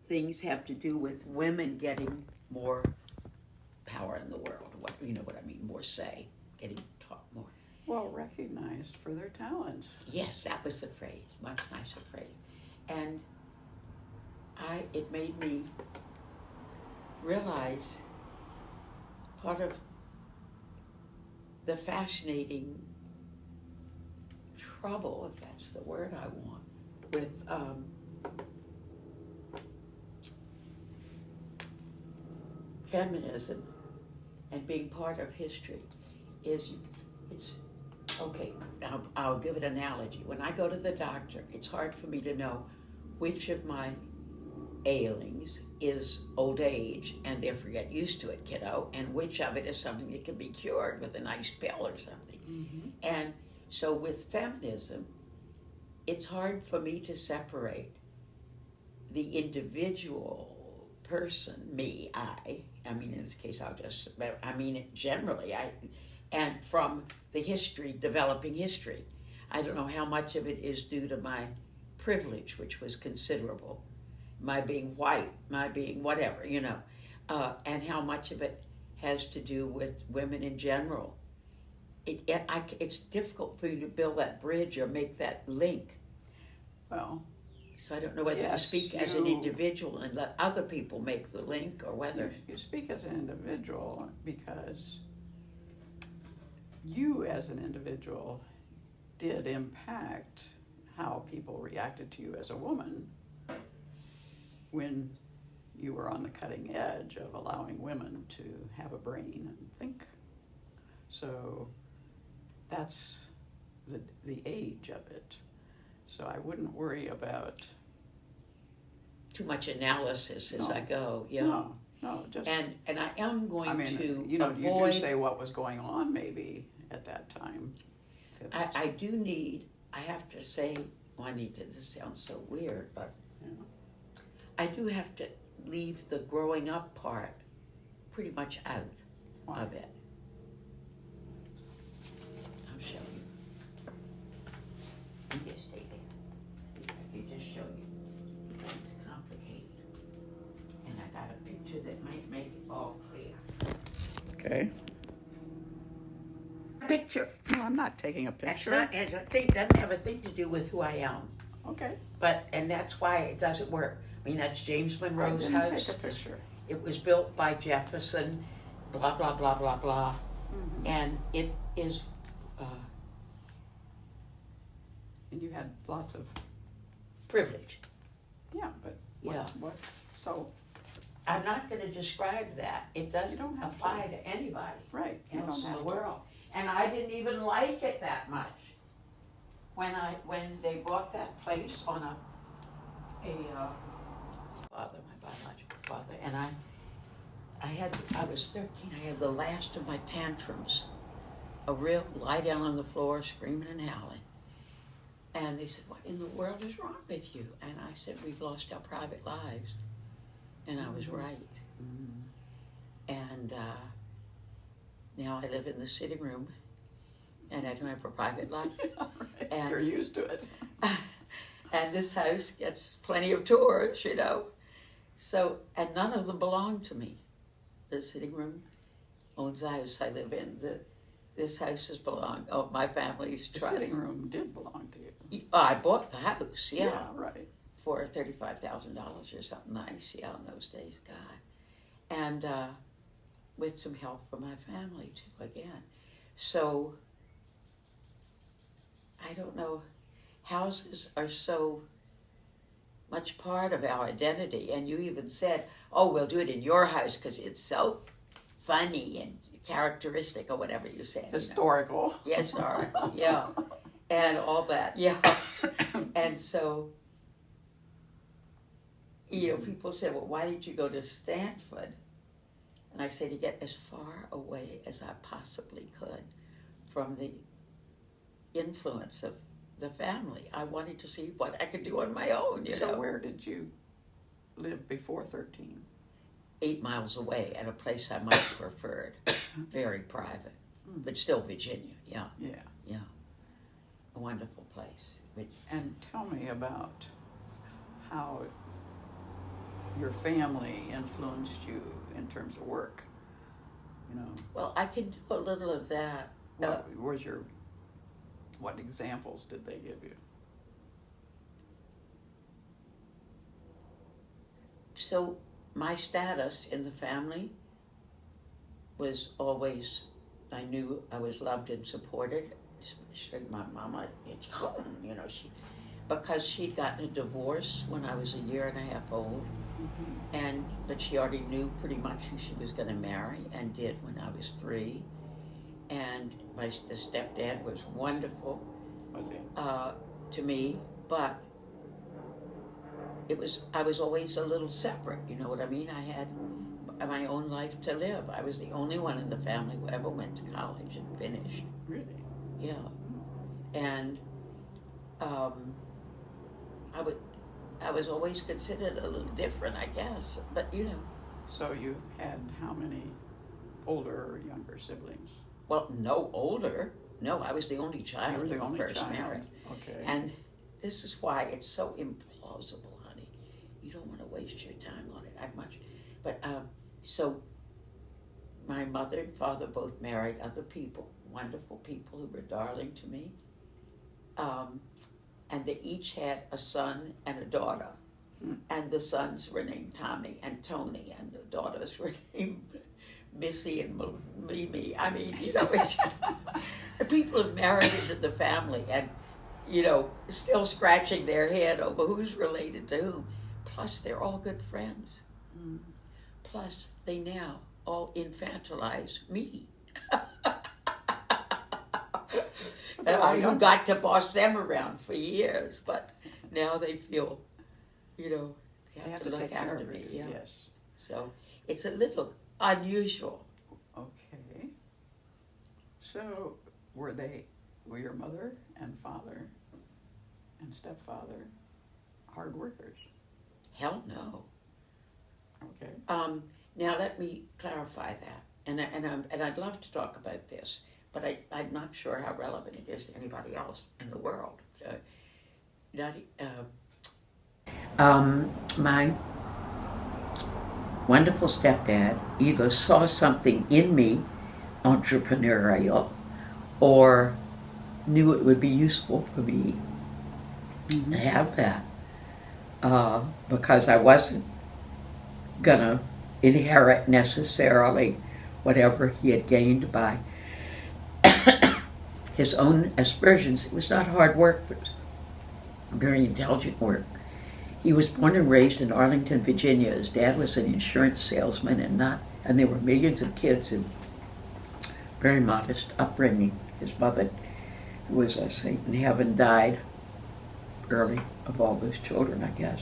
things have to do with women getting more power in the world. What, you know what I mean? More say, getting taught more. Well, recognized for their talents. Yes, that was the phrase. Much nicer phrase. And it made me realize part of the fascinating trouble, if that's the word I want, with feminism and being part of history is it's okay. I'll give it an analogy. When I go to the doctor, it's hard for me to know which of my ailings is old age and therefore get used to it, kiddo, and which of it is something that can be cured with a nice pill or something. Mm-hmm. And so with feminism, it's hard for me to separate the individual person, me, I mean in this case I mean it generally, and from the history, developing history. I don't know how much of it is due to my privilege, which was considerable, my being white, my being whatever, you know, and how much of it has to do with women in general. It's difficult for you to build that bridge or make that link. Well, so I don't know whether yes, you speak as an individual and let other people make the link, or whether you speak as an individual because you as an individual did impact how people reacted to you as a woman when you were on the cutting edge of allowing women to have a brain and think. So that's the age of it. So I wouldn't worry about too much analysis as I go. Yeah. No, just and I am going to you know, avoid. You do say what was going on maybe at that time. I have to say, Juanita, this sounds so weird, but yeah. I do have to leave the growing up part pretty much out of it. I'll show you. You just stay there. You just show you. It's complicated. And I got a picture that might make it all clear. Okay. Picture. No, I'm not taking a picture. Doesn't have a thing to do with who I am. Okay. And that's why it doesn't work. I mean, that's James Monroe's I house. didn't take a picture. It was built by Jefferson, blah, blah, blah, blah, blah. Mm-hmm. And it is... and you had lots of... privilege. Yeah, but what? So... I'm not going to describe that. It doesn't apply to anybody else in the world. And I didn't even like it that much. When they bought that place on a father, my biological father, and I was 13. I had the last of my tantrums, a real lie down on the floor, screaming and howling. And they said, "What in the world is wrong with you?" And I said, "We've lost our private lives." And I was right. Mm-hmm. And now I live in the sitting room, and I don't have a private life. Right. And you're used to it. And this house gets plenty of tours, you know. So, and none of them belong to me. The sitting room owns the house I live in. This house has belonged. Oh, my family's The trust. sitting room did belong to you. I bought the house, yeah. Right. For $35,000 or something nice, yeah, in those days, God. And with some help from my family, too, again. So, I don't know, houses are so much part of our identity. And you even said, "Oh, we'll do it in your house because it's so funny and characteristic," or whatever you said. Historical. You know? Historical, yeah. And all that, yeah. And so... you know, people say, "Well, why did you go to Stanford?" And I say, to get as far away as I possibly could from the influence of the family. I wanted to see what I could do on my own, you know. So where did you live before 13? 8 miles away at a place I much preferred. Very private, but still Virginia, yeah. Yeah. Yeah. A wonderful place. And tell me about how your family influenced you in terms of work? You know, Well, I can do a little of that. what examples did they give you? So my status in the family was always, I knew I was loved and supported, especially my mama. It's home, you know, because she'd gotten a divorce when I was a year and a half old, but she already knew pretty much who she was going to marry, and did when I was 3. And the stepdad was wonderful Was it? to me, but I was always a little separate. You know what I mean? I had my own life to live. I was the only one in the family who ever went to college and finished. Really? Yeah, and I was always considered a little different, I guess. But you know. So you had how many older or younger siblings? Well, no older. No, I was the only child. You were the in only first child. marriage. Okay. And this is why it's so implausible, honey. You don't want to waste your time on it. But so my mother and father both married other people, wonderful people who were darling to me. And they each had a son and a daughter. And the sons were named Tommy and Tony, and the daughters were named Missy and Mimi. I mean, you know, it's the people have married into the family, and you know, still scratching their head over who's related to whom. Plus, they're all good friends. Plus, they now all infantilize me. Who got to boss them around for years, but now they feel, you know, they have to look after me. Yeah. Yes. So it's a little unusual. Okay. So were your mother and father and stepfather hard workers? Hell no. Okay. Now let me clarify that, and I'd love to talk about this, but I'm not sure how relevant it is to anybody else in the world. My wonderful stepdad either saw something in me, entrepreneurial, or knew it would be useful for me to have that, because I wasn't gonna inherit necessarily whatever he had gained by his own aspersions. It was not hard work, but very intelligent work. He was born and raised in Arlington, Virginia. His dad was an insurance salesman, and there were millions of kids in very modest upbringing. His mother, who was a saint in heaven, died early of all those children, I guess.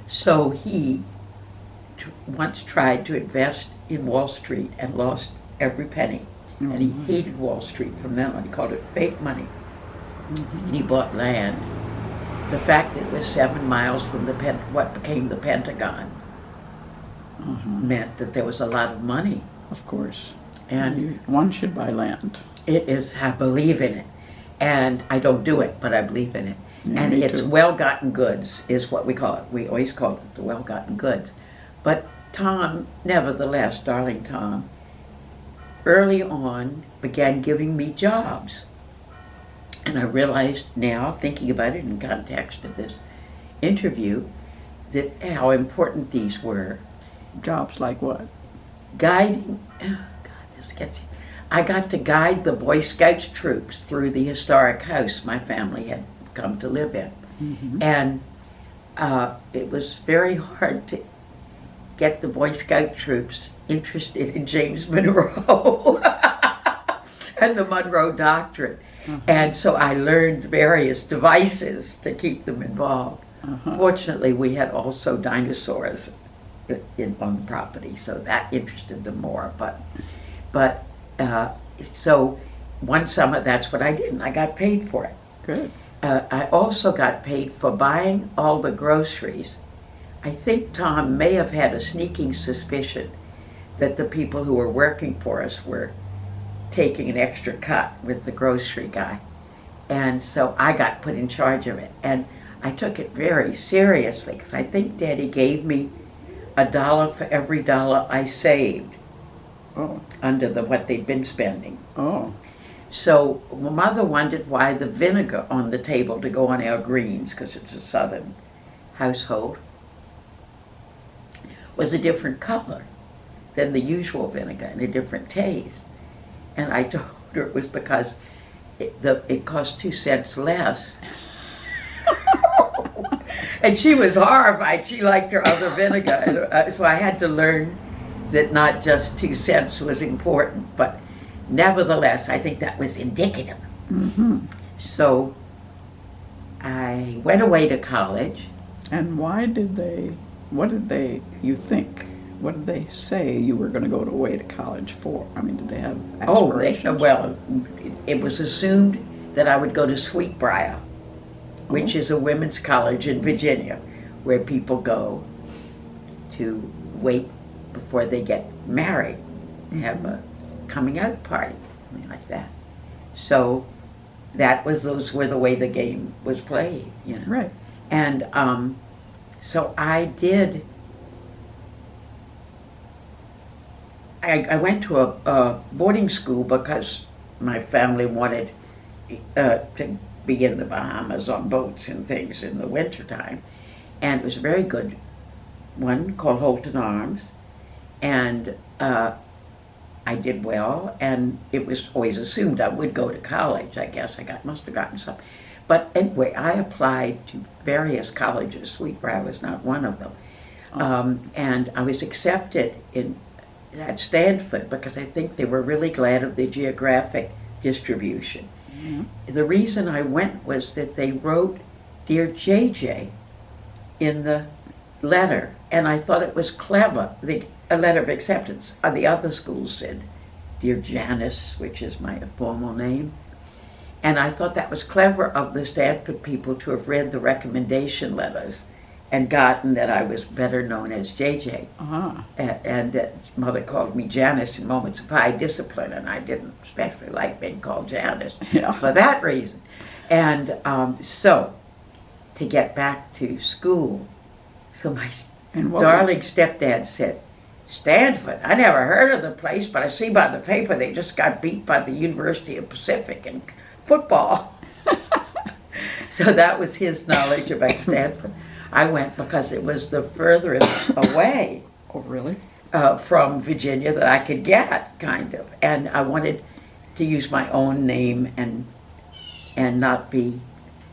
So he once tried to invest in Wall Street and lost every penny. And he hated Wall Street from then on. He called it fake money. And he bought land. The fact that it was 7 miles from what became the Pentagon meant that there was a lot of money. Of course. And one should buy land. it is, I believe in it. And I don't do it, but I believe in it. Yeah, and me it's too. well-gotten goods is what we call it. We always call it the well-gotten goods. But Tom, nevertheless, darling Tom, early on began giving me jobs. And I realized now, thinking about it in context of this interview, that how important these were. Jobs like what? Guiding, I got to guide the Boy Scouts troops through the historic house my family had come to live in. Mm-hmm. And it was very hard to get the Boy Scout troops interested in James Monroe and the Monroe Doctrine. Uh-huh. And so I learned various devices to keep them involved. Uh-huh. Fortunately, we had also dinosaurs on the property, so that interested them more. But so one summer, that's what I did, and I got paid for it. Good. I also got paid for buying all the groceries. I think Tom may have had a sneaking suspicion that the people who were working for us were taking an extra cut with the grocery guy. And so I got put in charge of it. And I took it very seriously because I think Daddy gave me $1 for every dollar I saved under what they'd been spending. Oh. So Mother wondered why the vinegar on the table to go on our greens, because it's a southern household, was a different color than the usual vinegar and a different taste. And I told her it was because it cost 2 cents less. And she was horrified. She liked her other vinegar. And, so I had to learn that not just 2 cents was important, but nevertheless, I think that was indicative. Mm-hmm. So I went away to college. And what did you think? What did they say you were going to go away to college for? I mean, did they have aspirations? It was assumed that I would go to Sweetbriar, which is a women's college in Virginia, where people go to wait before they get married, have a coming out party, something like that. So those were the way the game was played, you know. Right. And so I did. I went to a boarding school because my family wanted to be in the Bahamas on boats and things in the wintertime. And it was a very good one called Holton Arms. And I did well, and it was always assumed I would go to college. I guess must have gotten some. But anyway, I applied to various colleges. Sweetbriar was not one of them. And I was accepted at Stanford because I think they were really glad of the geographic distribution. Mm-hmm. The reason I went was that they wrote Dear JJ in the letter, and I thought it was clever, a letter of acceptance. The other schools said Dear Janice, which is my formal name. And I thought that was clever of the Stanford people to have read the recommendation letters and gotten that I was better known as JJ. Uh-huh. And that Mother called me Janice in moments of high discipline, and I didn't especially like being called Janice for that reason. And so, to get back to school, so my darling stepdad said, Stanford, I never heard of the place, but I see by the paper they just got beat by the University of Pacific in football. So that was his knowledge about Stanford. I went because it was the furthest away. Oh, really? From Virginia that I could get, kind of. And I wanted to use my own name and not be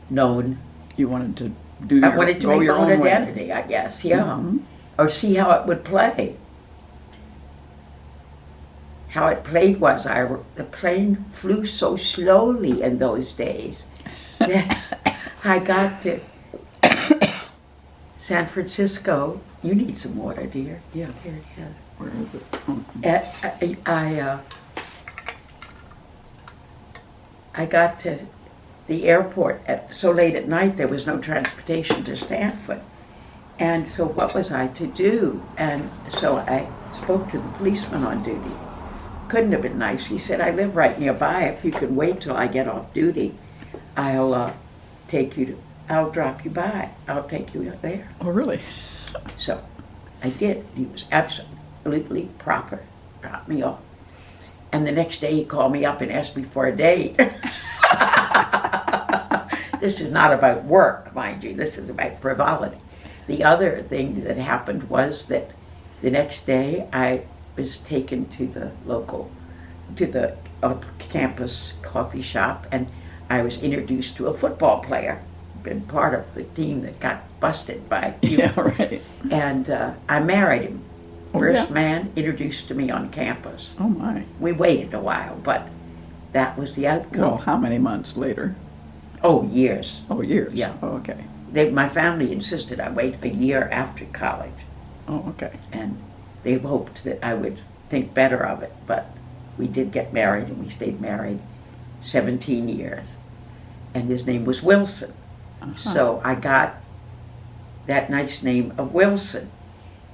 known. You wanted to do I wanted to make my own identity, way. I guess, yeah. Mm-hmm. Or see how it would play. How it played was the plane flew so slowly in those days that I got to San Francisco. You need some water, dear. Yeah, here it is. Where is it? I got to the airport so late at night there was no transportation to Stanford. And so what was I to do? And so I spoke to the policeman on duty. Couldn't have been nice. He said, I live right nearby. If you can wait till I get off duty, I'll drop you by. I'll take you there. Oh, really? So I did. He was absolutely proper. Dropped me off. And the next day he called me up and asked me for a date. This is not about work, mind you. This is about frivolity. The other thing that happened was that the next day I was taken to the campus coffee shop, and I was introduced to a football player, been part of the team that got busted by you. Yeah, right. And I married him. First yeah. man introduced to me on campus. Oh, my. We waited a while, but that was the outcome. Well, how many months later? Oh, years. Oh, years? Yeah. Oh, okay. My family insisted I wait a year after college. Oh, okay. And they hoped that I would think better of it, but we did get married, and we stayed married 17 years. And his name was Wilson. Uh-huh. So I got that nice name of Wilson.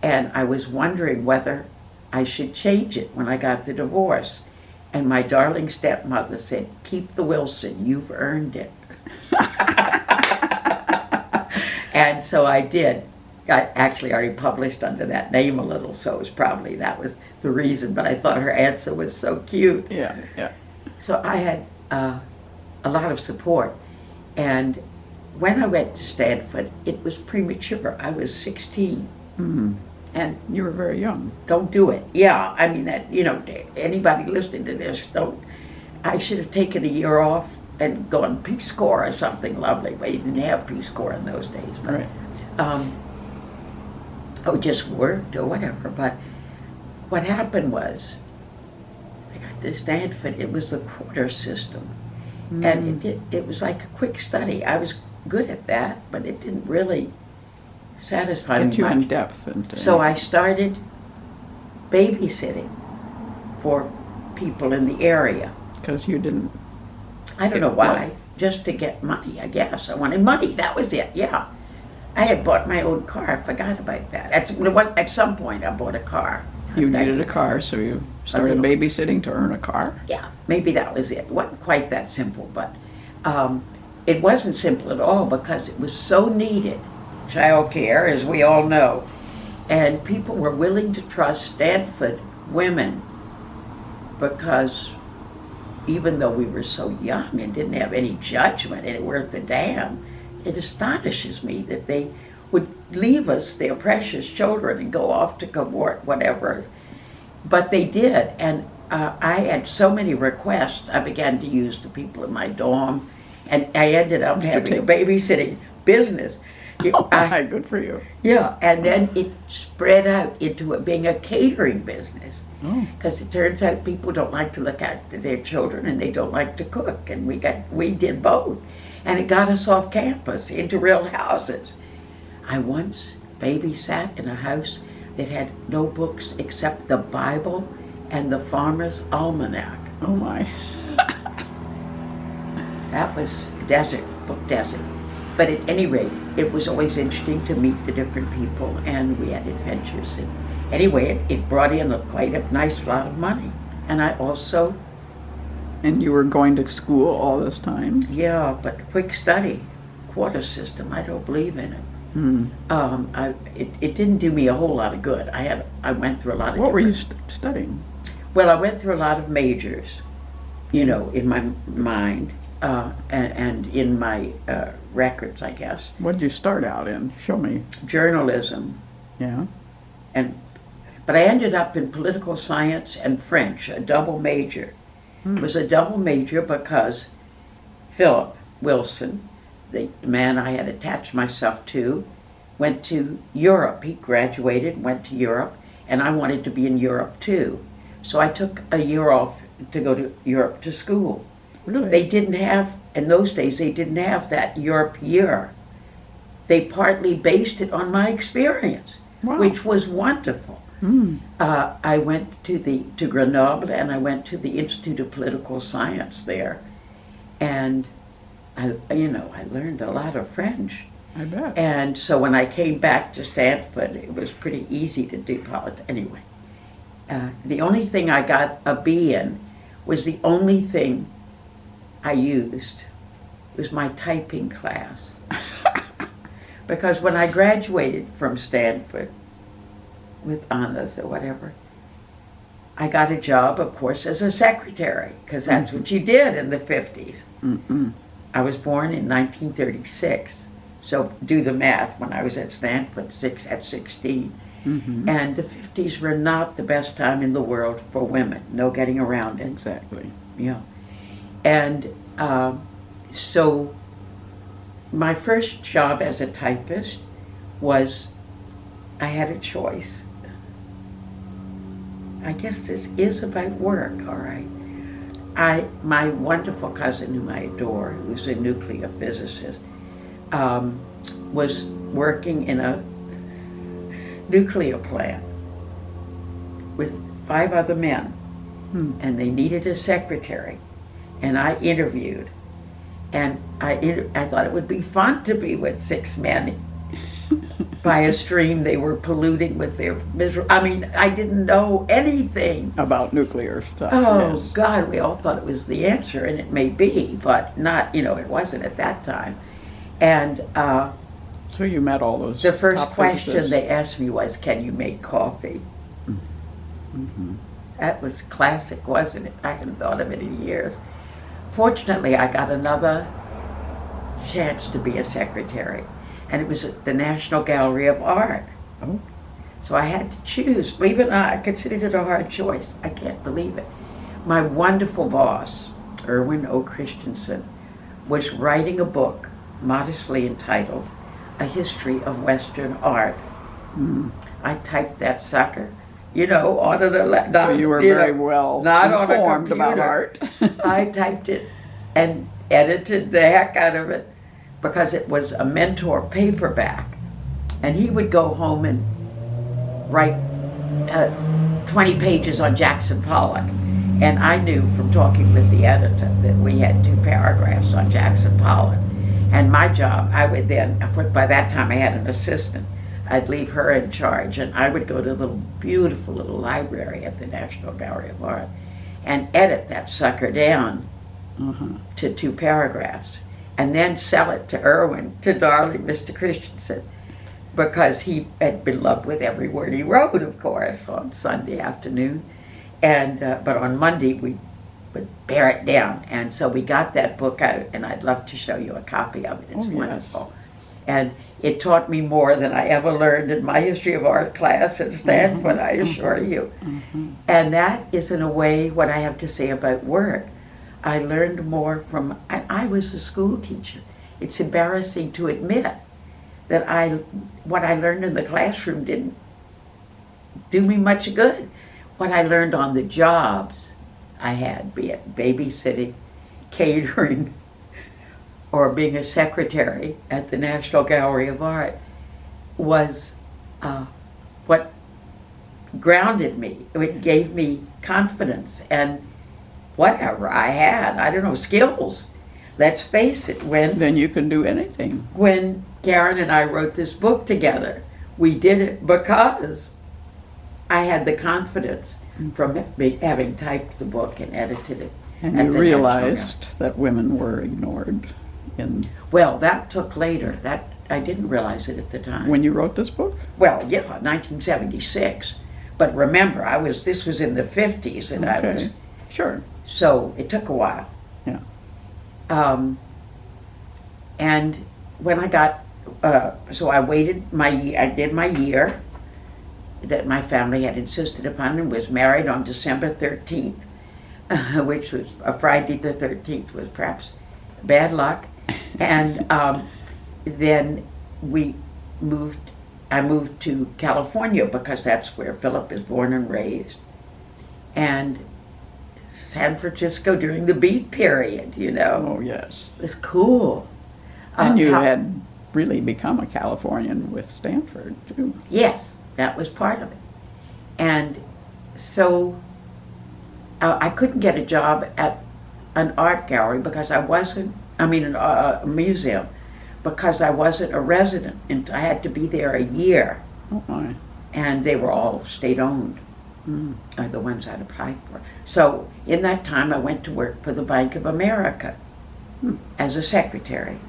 And I was wondering whether I should change it when I got the divorce. And my darling stepmother said, keep the Wilson, you've earned it. And so I did. I actually already published under that name a little, so it was probably that was the reason. But I thought her answer was so cute. Yeah, yeah. So I had a lot of support. And when I went to Stanford, it was premature. I was 16. Mm-hmm. And you were very young. Don't do it. Yeah, I mean that, anybody listening to this, I should have taken a year off and gone Peace Corps or something lovely. Well, you didn't have Peace Corps in those days. But, right. Or just worked or whatever. But what happened was, I got to Stanford, it was the quarter system. Mm-hmm. And it was like a quick study. I was good at that, but it didn't really satisfy me Get you much. in depth. So I started babysitting for people in the area. Because you didn't... I don't know why. Just to get money, I guess. I wanted money. That was it, yeah. I had bought my own car. I forgot about that. At some point, I bought a car. You needed a car, so you started babysitting to earn a car? Yeah, maybe that was it. It wasn't quite that simple, but it wasn't simple at all because it was so needed. Child care, as we all know. And people were willing to trust Stanford women because even though we were so young and didn't have any judgment and it worth a damn, it astonishes me that they would leave us, their precious children, and go off to cavort, whatever. But they did, and I had so many requests, I began to use the people in my dorm, and I ended up having a babysitting business. Good for you. Yeah, and then it spread out into it being a catering business. Because it turns out people don't like to look after their children and they don't like to cook, and we did both. And it got us off campus into real houses. I once babysat in a house that had no books except the Bible and the Farmer's Almanac. Oh my. That was desert, book desert. But at any rate, it was always interesting to meet the different people, and we had adventures. And anyway, it brought in quite a nice lot of money. And I also... And you were going to school all this time? Yeah, but quick study, quarter system, I don't believe in it. It didn't do me a whole lot of good. I went through a lot of What were you studying? Well, I went through a lot of majors, in my mind, and in my records, I guess. What did you start out in? Show me. Journalism. Yeah. But I ended up in political science and French, a double major. It was a double major because Philip Wilson, the man I had attached myself to, went to Europe. He graduated, went to Europe, and I wanted to be in Europe too. So I took a year off to go to Europe to school. Really? They didn't have, in those days, they didn't have that Europe year. They partly based it on my experience, which was wonderful. I went to Grenoble, and I went to the Institute of Political Science there, and I learned a lot of French. I bet. And so when I came back to Stanford, it was pretty easy to do politics. Anyway, the only thing I got a B in was the only thing I used was my typing class. Because when I graduated from Stanford with honors or whatever, I got a job, of course, as a secretary, because that's what you did in the 50s. I was born in 1936, so do the math. When I was at Stanford at 16, and the 50s were not the best time in the world for women. No getting around it. Exactly. Yeah. And so my first job as a typist was, I had a choice. I guess this is about work, all right. My wonderful cousin, whom I adore, who's a nuclear physicist, was working in a nuclear plant with 5 other men, and they needed a secretary, and I interviewed, and I thought it would be fun to be with 6 men by a stream they were polluting with their miserable. I mean, I didn't know anything about nuclear stuff. Oh, yes. God, we all thought it was the answer, and it may be, but not, it wasn't at that time. And So you met all those The first top question physicists. they asked me was, "Can you make coffee?" Mm-hmm. That was classic, wasn't it? I hadn't thought of it in years. Fortunately, I got another chance to be a secretary, and it was at the National Gallery of Art. Oh. So I had to choose. Believe it or not, I considered it a hard choice. I can't believe it. My wonderful boss, Erwin O. Christensen, was writing a book modestly entitled A History of Western Art. Mm. I typed that sucker, onto the laptop. So you were very well not on a informed about computer. art. I typed it and edited the heck out of it because it was a mentor paperback. And he would go home and write 20 pages on Jackson Pollock. And I knew from talking with the editor that we had 2 paragraphs on Jackson Pollock. And my job, I would then, by that time I had an assistant, I'd leave her in charge, and I would go to the beautiful little library at the National Gallery of Art and edit that sucker down to 2 paragraphs, and then sell it to Erwin, to darling Mr. Christensen, because he had been loved with every word he wrote, of course, on Sunday afternoon. And but on Monday we would bear it down, and so we got that book out, and I'd love to show you a copy of it. It's wonderful. And it taught me more than I ever learned in my history of art class at Stanford, I assure you. And that is, in a way, what I have to say about work. I learned more from, I was a school teacher. It's embarrassing to admit that what I learned in the classroom didn't do me much good. What I learned on the jobs I had, be it babysitting, catering, or being a secretary at the National Gallery of Art, was what grounded me. It gave me confidence and whatever I had, I don't know, skills. Let's face it, Then you can do anything. when Karen and I wrote this book together, we did it because I had the confidence from having typed the book and edited it. And at you the realized that women were ignored Well, that took later. That I didn't realize it at the time. when you wrote this book? Well, yeah, 1976. But remember, this was in the 50s, and I was, Sure. so it took a while. Yeah. And when I got, so I waited I did my year that my family had insisted upon, and was married on December 13th, which was a Friday the 13th, was perhaps bad luck. And then I moved to California because that's where Philip is born and raised. And San Francisco during the Beat period, Oh, yes. it was cool. And you had really become a Californian with Stanford, too. Yes, that was part of it. And so I couldn't get a job at an art gallery because a museum, because I wasn't a resident, and I had to be there a year. Oh, my. And they were all state-owned, the ones I'd applied for. So in that time, I went to work for the Bank of America as a secretary,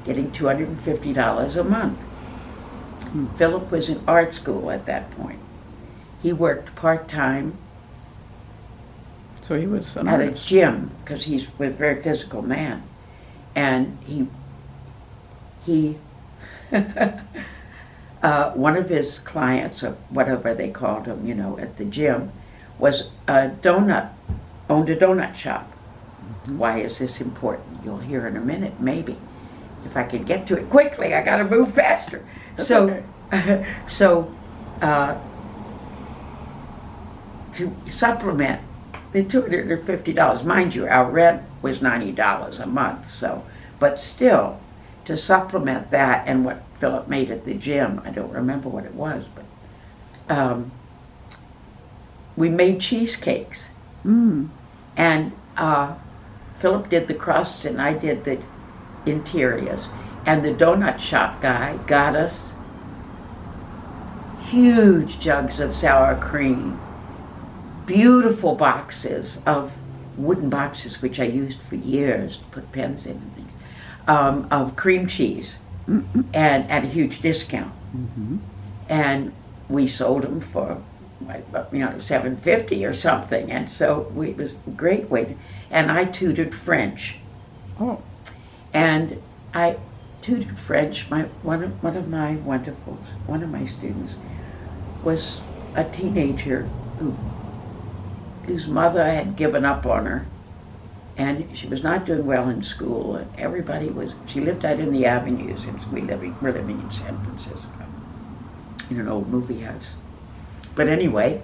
getting $250 a month. Philip was in art school at that point. He worked part-time So he was an at artist. a gym, because he's a very physical man. And he one of his clients, or whatever they called him, at the gym, was owned a donut shop. Why is this important? You'll hear in a minute, maybe. If I could get to it quickly, I gotta move faster. That's So, okay. To supplement the $250, mind you, our rent was $90 a month, but still, to supplement that and what Philip made at the gym, I don't remember what it was, but we made cheesecakes. And Philip did the crusts and I did the interiors. And the donut shop guy got us huge jugs of sour cream, beautiful boxes of wooden boxes, which I used for years to put pens in and things, of cream cheese, and at a huge discount. Mm-hmm. And we sold them for, $7.50 or something. And so it was a great way. And I tutored French. Oh. And I tutored French. One of my students was a teenager whose mother had given up on her, and she was not doing well in school. And she lived out in the avenues, and we're living in San Francisco, in an old movie house. But anyway,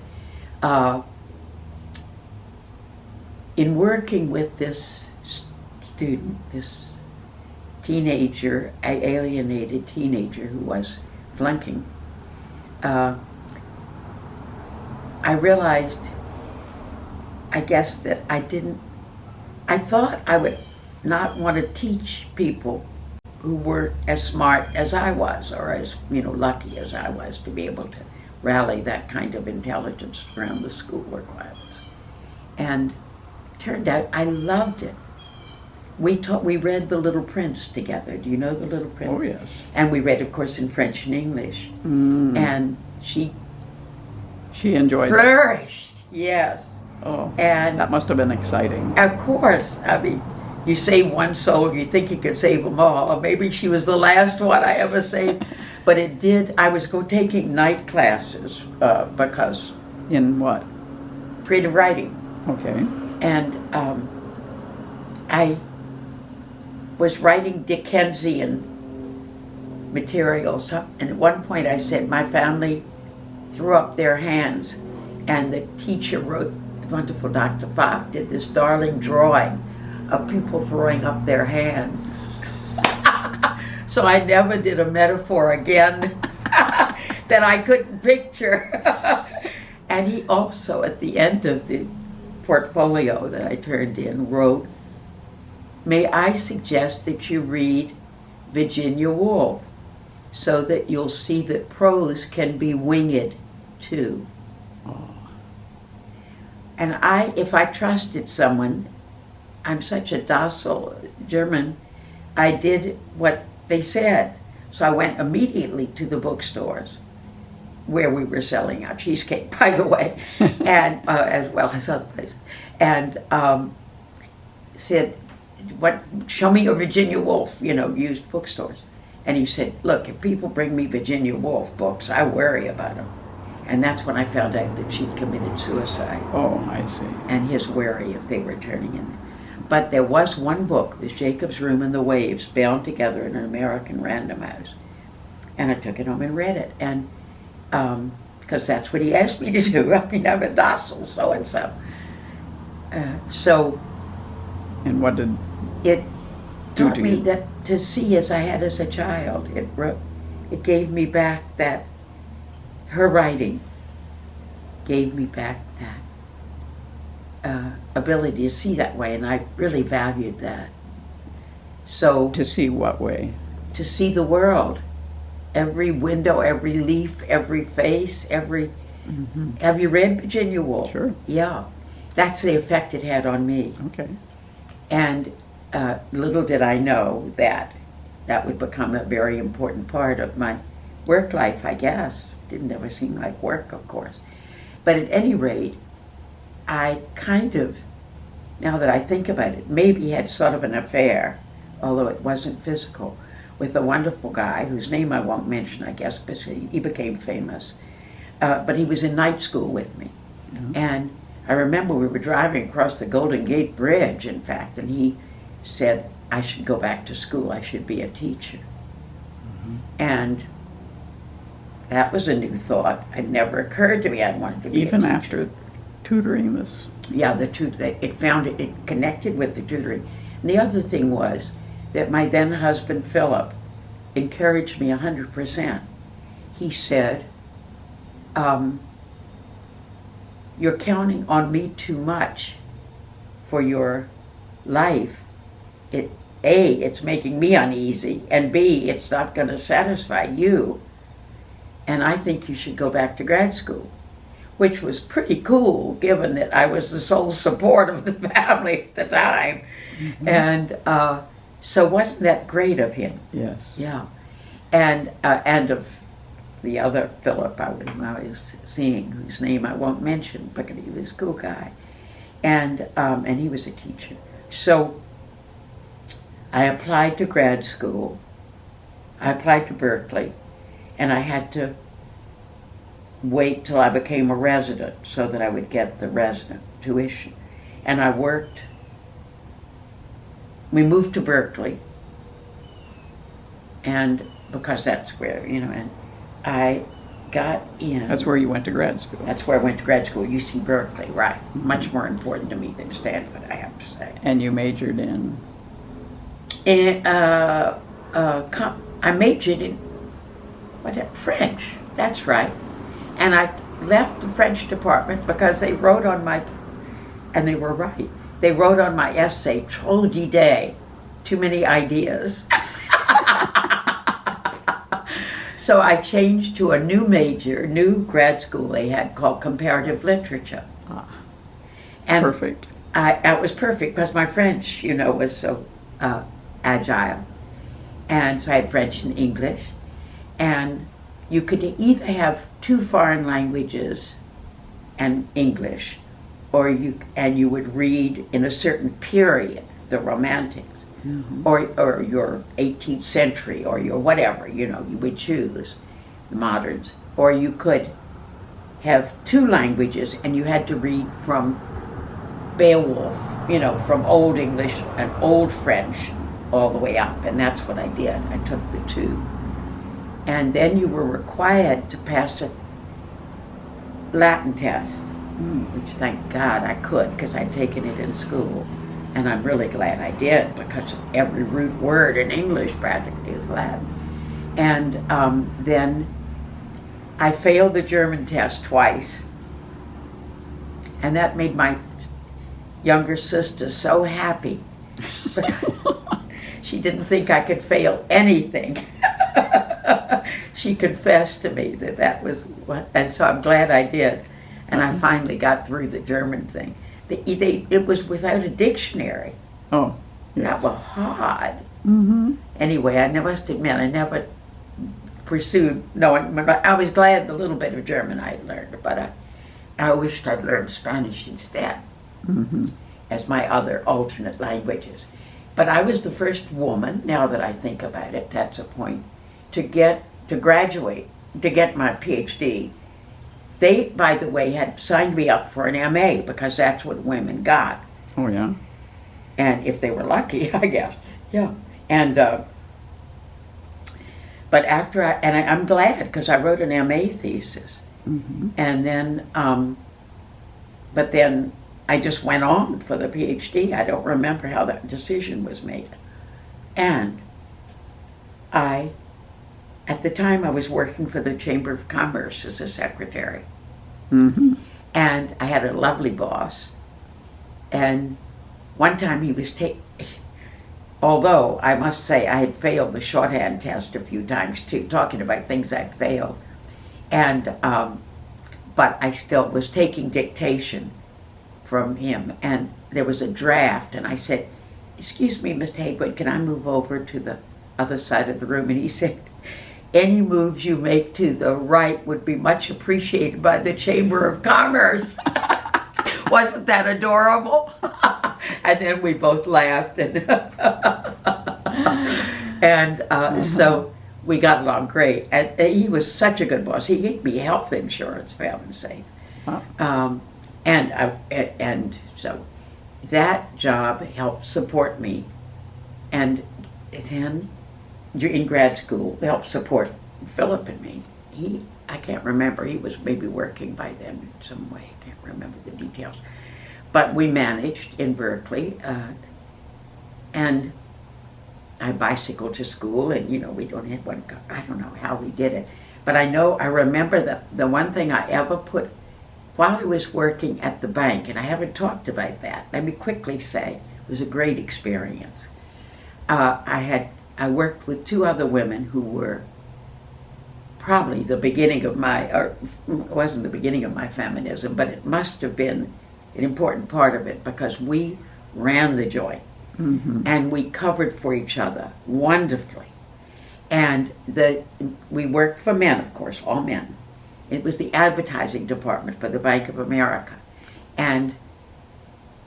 in working with this student, this alienated teenager who was flunking, I realized, I guess, that I thought I would not want to teach people who weren't as smart as I was, or as, lucky as I was to be able to rally that kind of intelligence around the schoolwork while and it turned out I loved it. We read The Little Prince together. Do you know The Little Prince? Oh, yes. And we read, of course, in French and English. Mm. And she enjoyed flourished, yes. Oh, and that must have been exciting. Of course. I mean, you save one soul, you think you could save them all. Maybe she was the last one I ever saved. But it did. I was taking night classes because... In what? Creative writing. Okay. And I was writing Dickensian materials. And at one point I said, my family threw up their hands. And the teacher wrote, wonderful Dr. Fox, did this darling drawing of people throwing up their hands. So I never did a metaphor again that I couldn't picture. And he also, at the end of the portfolio that I turned in, wrote, may I suggest that you read Virginia Woolf so that you'll see that prose can be winged too. Oh. And if I trusted someone, I'm such a docile German, I did what they said. So I went immediately to the bookstores where we were selling our cheesecake, by the way, and as well as other places, and said, show me your Virginia Woolf, used bookstores. And he said, look, if people bring me Virginia Woolf books, I worry about them. And that's when I found out that she'd committed suicide. Oh, I see. And his worry if they were turning in. But there was one book, it was Jacob's Room and the Waves, bound together in an American Random House. And I took it home and read it. And because that's what he asked me to do. I mean, I'm a docile so-and-so. And what did it do taught to me you? that to see as I had as a child. It gave me back that, her writing gave me back that ability to see that way, and I really valued that. So To see what way? to see the world, every window, every leaf, every face, every. Mm-hmm. Have you read Virginia Woolf? Sure. Yeah, that's the effect it had on me. Okay. And little did I know that would become a very important part of my work life, I guess. Didn't ever seem like work, of course. But at any rate, I kind of, now that I think about it, maybe had sort of an affair, although it wasn't physical, with a wonderful guy whose name I won't mention, I guess, because he became famous. But he was in night school with me. Mm-hmm. And I remember we were driving across the Golden Gate Bridge, in fact, and he said, I should go back to school, I should be a teacher. Mm-hmm. And that was a new thought. It never occurred to me I wanted to be Even a teacher. after tutoring this? Yeah, it connected with the tutoring. And the other thing was that my then husband, Philip, encouraged me 100%. He said, you're counting on me too much for your life. It's making me uneasy, and B, it's not going to satisfy you. And I think you should go back to grad school, which was pretty cool, given that I was the sole support of the family at the time. Mm-hmm. And so wasn't that great of him? Yes. Yeah. and of the other Philip I was seeing, whose name I won't mention because he was a cool guy, and he was a teacher. So I applied to grad school. I applied to Berkeley, and I had to wait till I became a resident so that I would get the resident tuition. And I worked. We moved to Berkeley, and because that's where, and I got in. That's where you went to grad school. That's where I went to grad school, UC Berkeley, right. Much more important to me than Stanford, I have to say. And you majored in? I majored in French, that's right. And I left the French department because they wrote on my, and they were right, they wrote on my essay, trop d'idées, too many ideas. So I changed to a new major, new grad school they had called comparative literature. And perfect. It was perfect because my French, was so agile. And so I had French and English. And you could either have 2 foreign languages and English, or you would read in a certain period, the Romantics, or your 18th century, or your whatever, you would choose, the moderns. Or you could have 2 languages and you had to read from Beowulf, from Old English and Old French all the way up, and that's what I did. I took the 2. And then you were required to pass a Latin test, which thank God I could, because I'd taken it in school. And I'm really glad I did, because every root word in English practically is Latin. And then I failed the German test twice. And that made my younger sister so happy. She didn't think I could fail anything. She confessed to me that was what, and so I'm glad I did. And I finally got through the German thing. It was without a dictionary. Oh, yes. That was hard. Mm-hmm. Anyway, I must admit, I never pursued knowing. I was glad the little bit of German I had learned, but I wished I'd learned Spanish instead as my other alternate languages. But I was the first woman, now that I think about it, that's a point, to graduate, to get my PhD. They, by the way, had signed me up for an MA because that's what women got. Oh, yeah. And if they were lucky, I guess. Yeah. And, but after I'm glad because I wrote an MA thesis. And then, but then I just went on for the PhD. I don't remember how that decision was made. And at the time I was working for the Chamber of Commerce as a secretary. And I had a lovely boss. And one time he was although I must say I had failed the shorthand test a few times too, talking about things I'd failed. And, but I still was taking dictation from him, and there was a draft, and I said, "Excuse me, Mr. Haygood, can I move over to the other side of the room?" And he said, "Any moves you make to the right would be much appreciated by the Chamber of Commerce." Wasn't that adorable? And then we both laughed, and so we got along great. And he was such a good boss. He gave me health insurance, for heaven's sake. And so that job helped support me, and then in grad school helped support Philip and me. I can't remember, he was maybe working by then in some way, I can't remember the details. But we managed in Berkeley, and I bicycled to school, and we don't have one car. I don't know how we did it, but I remember that the one thing I ever put while I was working at the bank, and I haven't talked about that, let me quickly say, it was a great experience. I worked with 2 other women who were probably the beginning of it wasn't the beginning of my feminism, but it must have been an important part of it because we ran the joint and we covered for each other wonderfully. And we worked for men, of course, all men. It was the advertising department for the Bank of America. And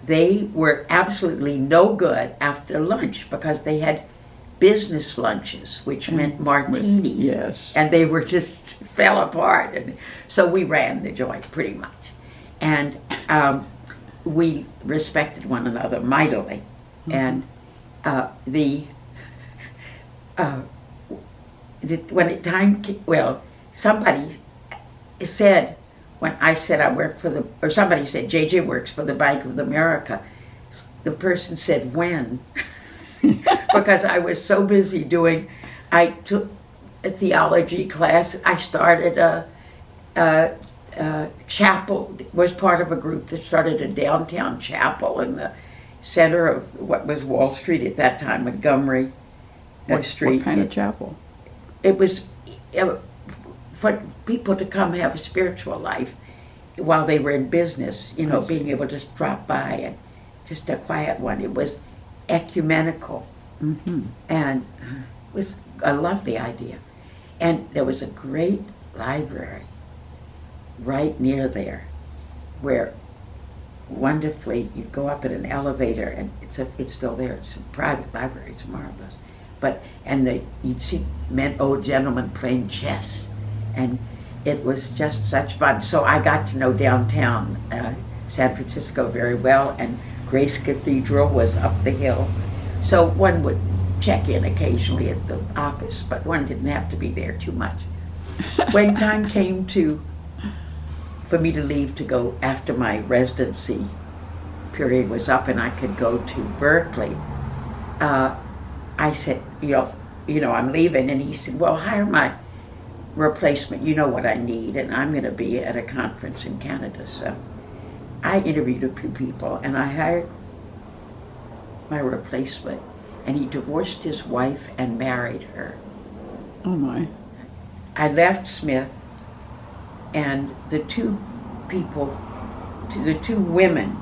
they were absolutely no good after lunch because they had business lunches, which meant martinis. Yes. And they were just fell apart. And so we ran the joint pretty much. And we respected one another mightily. And when the time came, well, somebody said, when I said I worked for or somebody said, J.J. works for the Bank of America, the person said, when? Because I was so busy I took a theology class. I started a chapel, was part of a group that started a downtown chapel in the center of what was Wall Street at that time, Montgomery Street. What kind of chapel? It was for people to come have a spiritual life while they were in business, being able to just drop by, and just a quiet one. It was ecumenical, and it was a lovely idea. And there was a great library right near there where wonderfully you go up in an elevator, and it's still there. It's a private library. It's marvelous. You'd see old gentlemen playing chess, and it was just such fun. So I got to know downtown San Francisco very well, and Grace Cathedral was up the hill. So one would check in occasionally at the office, but one didn't have to be there too much. When time came for me to leave to go after my residency period was up and I could go to Berkeley, I said, I'm leaving. And he said, well, hire my replacement. You know what I need, and I'm going to be at a conference in Canada. So I interviewed a few people, and I hired my replacement, and he divorced his wife and married her. Oh my. I left Smith, and the two women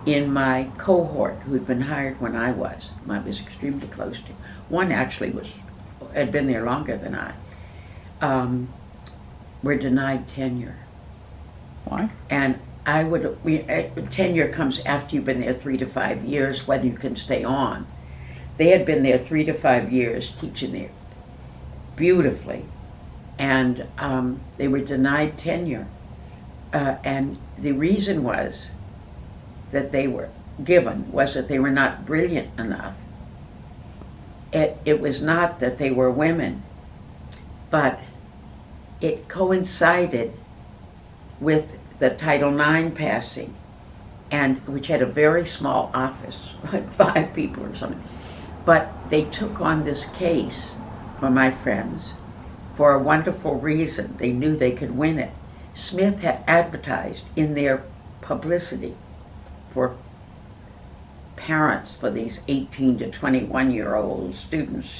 in my cohort who'd been hired when I was extremely close to. One actually had been there longer than I. Were denied tenure. Why? And tenure comes after you've been there 3 to 5 years, whether you can stay on. They had been there 3 to 5 years teaching there beautifully, and they were denied tenure. And the reason was that they were given was that they were not brilliant enough. It was not that they were women, but it coincided with the Title IX passing, and which had a very small office, like 5 people or something. But they took on this case for my friends for a wonderful reason. They knew they could win it. Smith had advertised in their publicity for parents for these 18 to 21-year-old students,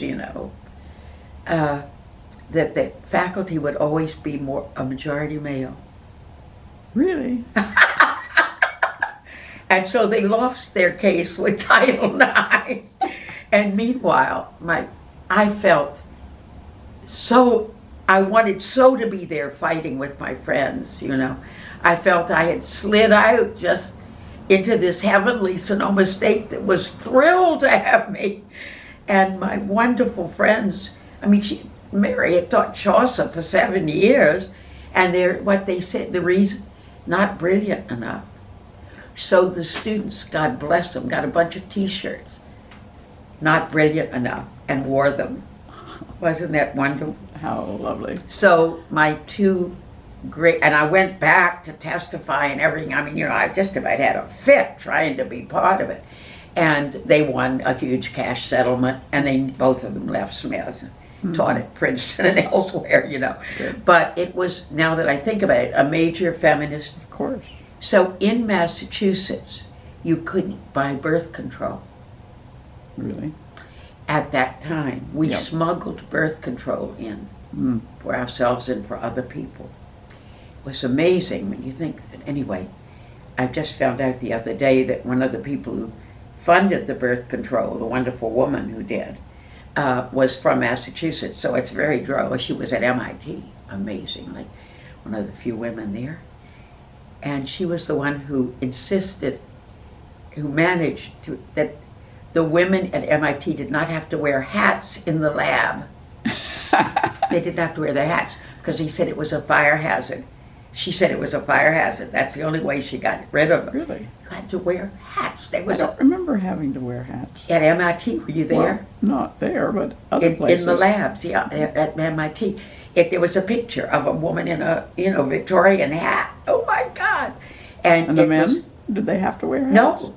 that the faculty would always be a majority male. Really? And so they lost their case with Title IX. And meanwhile, I felt I wanted to be there fighting with my friends, I felt I had slid out just into this heavenly Sonoma State that was thrilled to have me. And my wonderful friends, Mary had taught Chaucer for 7 years, and what they said, the reason, not brilliant enough. So the students, God bless them, got a bunch of t-shirts, not brilliant enough, and wore them. Wasn't that wonderful? How lovely. So my two great, and I went back to testify and everything. I just about had a fit trying to be part of it. And they won a huge cash settlement, and both of them left Smith, taught at Princeton and elsewhere, Good. But it was, now that I think about it, a major feminist. Of course. So in Massachusetts, you couldn't buy birth control. Really? At that time, we Yep. smuggled birth control in for ourselves and for other people. It was amazing when you think. Anyway, I just found out the other day that one of the people who funded the birth control, the wonderful woman who did, was from Massachusetts, so it's very droll. She was at MIT, amazingly, one of the few women there. And she was the one who insisted, who managed that the women at MIT did not have to wear hats in the lab. They didn't have to wear their hats because he said it was a fire hazard. She said it was a fire hazard. That's the only way she got rid of it. Really? You had to wear hats. There I was don't remember having to wear hats. at MIT. Were you there? Well, not there, but other places. In the labs, yeah, at MIT. There was a picture of a woman in a Victorian hat. Oh my God! And the men, did they have to wear hats? No.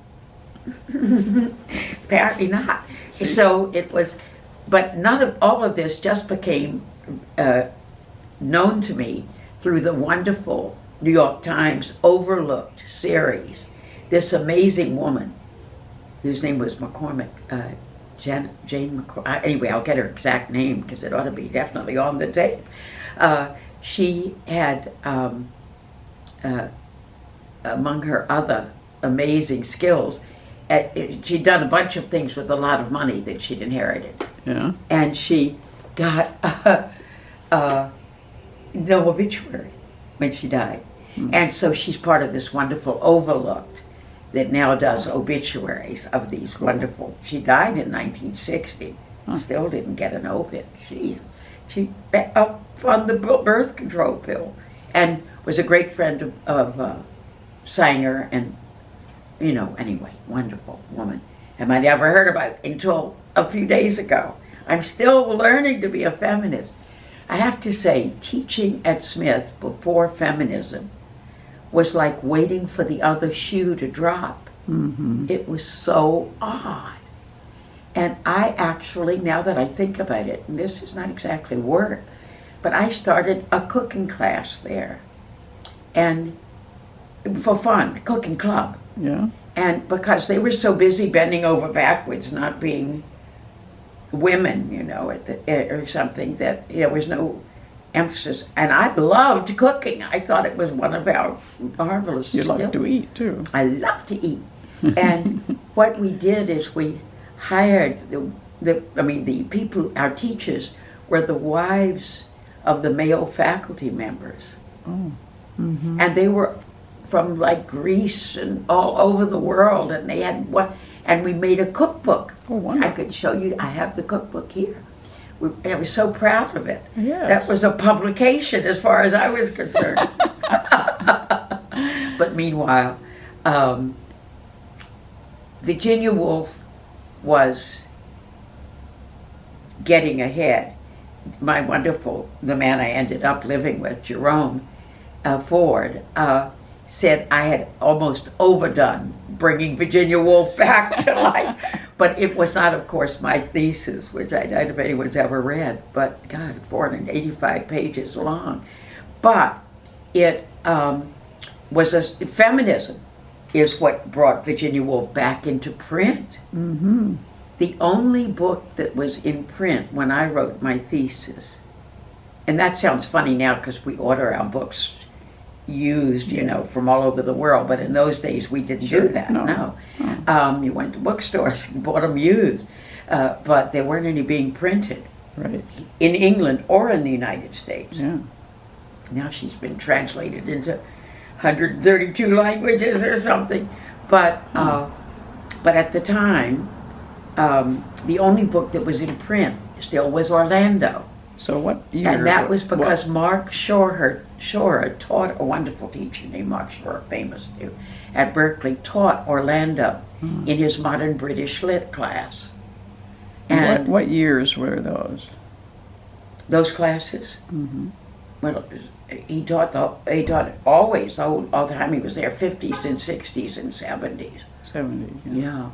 Apparently not. So it was, but all of this just became known to me through the wonderful New York Times Overlooked series. This amazing woman, whose name was McCormick, Jane McCormick. Anyway, I'll get her exact name because it ought to be definitely on the tape. She had, among her other amazing skills, she'd done a bunch of things with a lot of money that she'd inherited. Yeah. And she got no obituary when she died. And so she's part of this wonderful Overlooked that now does obituaries of these wonderful. She died in 1960, still didn't get an obit. She on the birth control pill, and was a great friend of Sanger, and anyway, wonderful woman. And I never heard about it until a few days ago. I'm still learning to be a feminist. I have to say, teaching at Smith before feminism was like waiting for the other shoe to drop. Mm-hmm. It was so odd. And I actually, now that I think about it, and this is not exactly work, but I started a cooking class there. And for fun, cooking club. Yeah. And because they were so busy bending over backwards, not being women, or something, that there was no emphasis. And I loved cooking. I thought it was one of our marvelous skills. You like to eat too. I love to eat. And what we did is we hired the people, our teachers, were the wives of the male faculty members. Oh. Mm-hmm. And they were from like Greece and all over the world, and they had and we made a cookbook. Oh, wonderful. I could show you. I have the cookbook here. I was so proud of it. Yes. That was a publication as far as I was concerned. But meanwhile, Virginia Woolf was getting ahead. The man I ended up living with, Jerome Ford, said I had almost overdone bringing Virginia Woolf back to life. But it was not, of course, my thesis, which I doubt if anyone's ever read, but God, 485 pages long. But it was feminism is what brought Virginia Woolf back into print. Mm-hmm. The only book that was in print when I wrote my thesis, and that sounds funny now because we order our books used, from all over the world, but in those days we didn't do that. No. You went to bookstores and bought them used, but there weren't any being printed, right, in England or in the United States. Yeah. Now she's been translated into 132 languages or something, but at the time, the only book that was in print still was Orlando. So what year? And that was because Mark Shore taught, a wonderful teacher named Mark Shore, famous too, at Berkeley, taught Orlando in his modern British lit class. And what years were those? Those classes? Mm-hmm. Well, he taught always, all the time he was there, 50s and 60s and 70s. 70s, Yeah.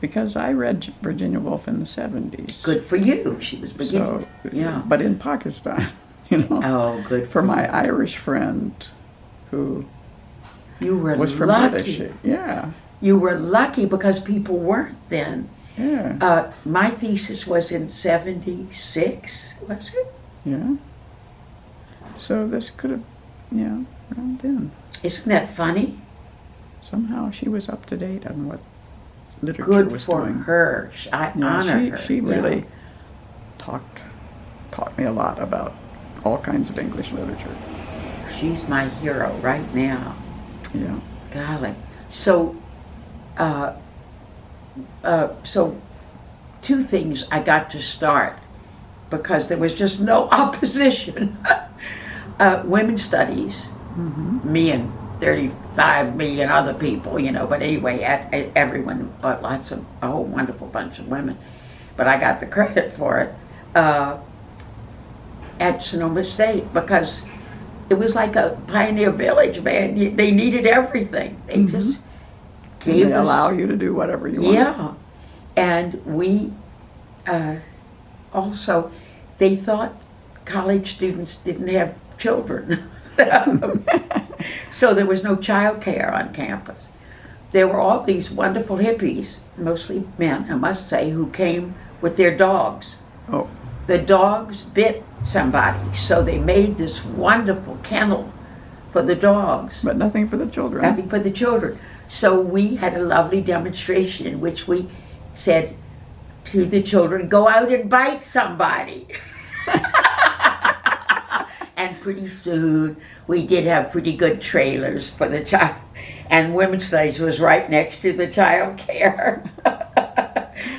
Because I read Virginia Woolf in the 70s. Good for you. She was beginning. So, yeah. But in Pakistan, Oh, good for my Irish friend who you were was from lucky. British. Yeah. You were lucky because people weren't then. Yeah. My thesis was in 76, was it? Yeah. So this could have, around then. Isn't that funny? Somehow she was up to date on what literature Good was for doing. her. I honor her. She really taught me a lot about all kinds of English literature. She's my hero right now. Yeah. Golly. So, so two things I got to start because there was just no opposition. Women's studies, me and 35 million other people, you know, but anyway, everyone, a whole wonderful bunch of women, but I got the credit for it, at Sonoma State, because it was like a pioneer village, man. They needed everything. They just gave us, allow you to do whatever you want. yeah, and we, also, they thought college students didn't have children. So there was no child care on campus. There were all these wonderful hippies, mostly men, I must say, who came with their dogs. Oh. The dogs bit somebody, so they made this wonderful kennel for the dogs. But nothing for the children. Nothing for the children. So we had a lovely demonstration in which we said to the children, go out and bite somebody. And pretty soon we did have pretty good trailers for the child. And women's studies was right next to the child care.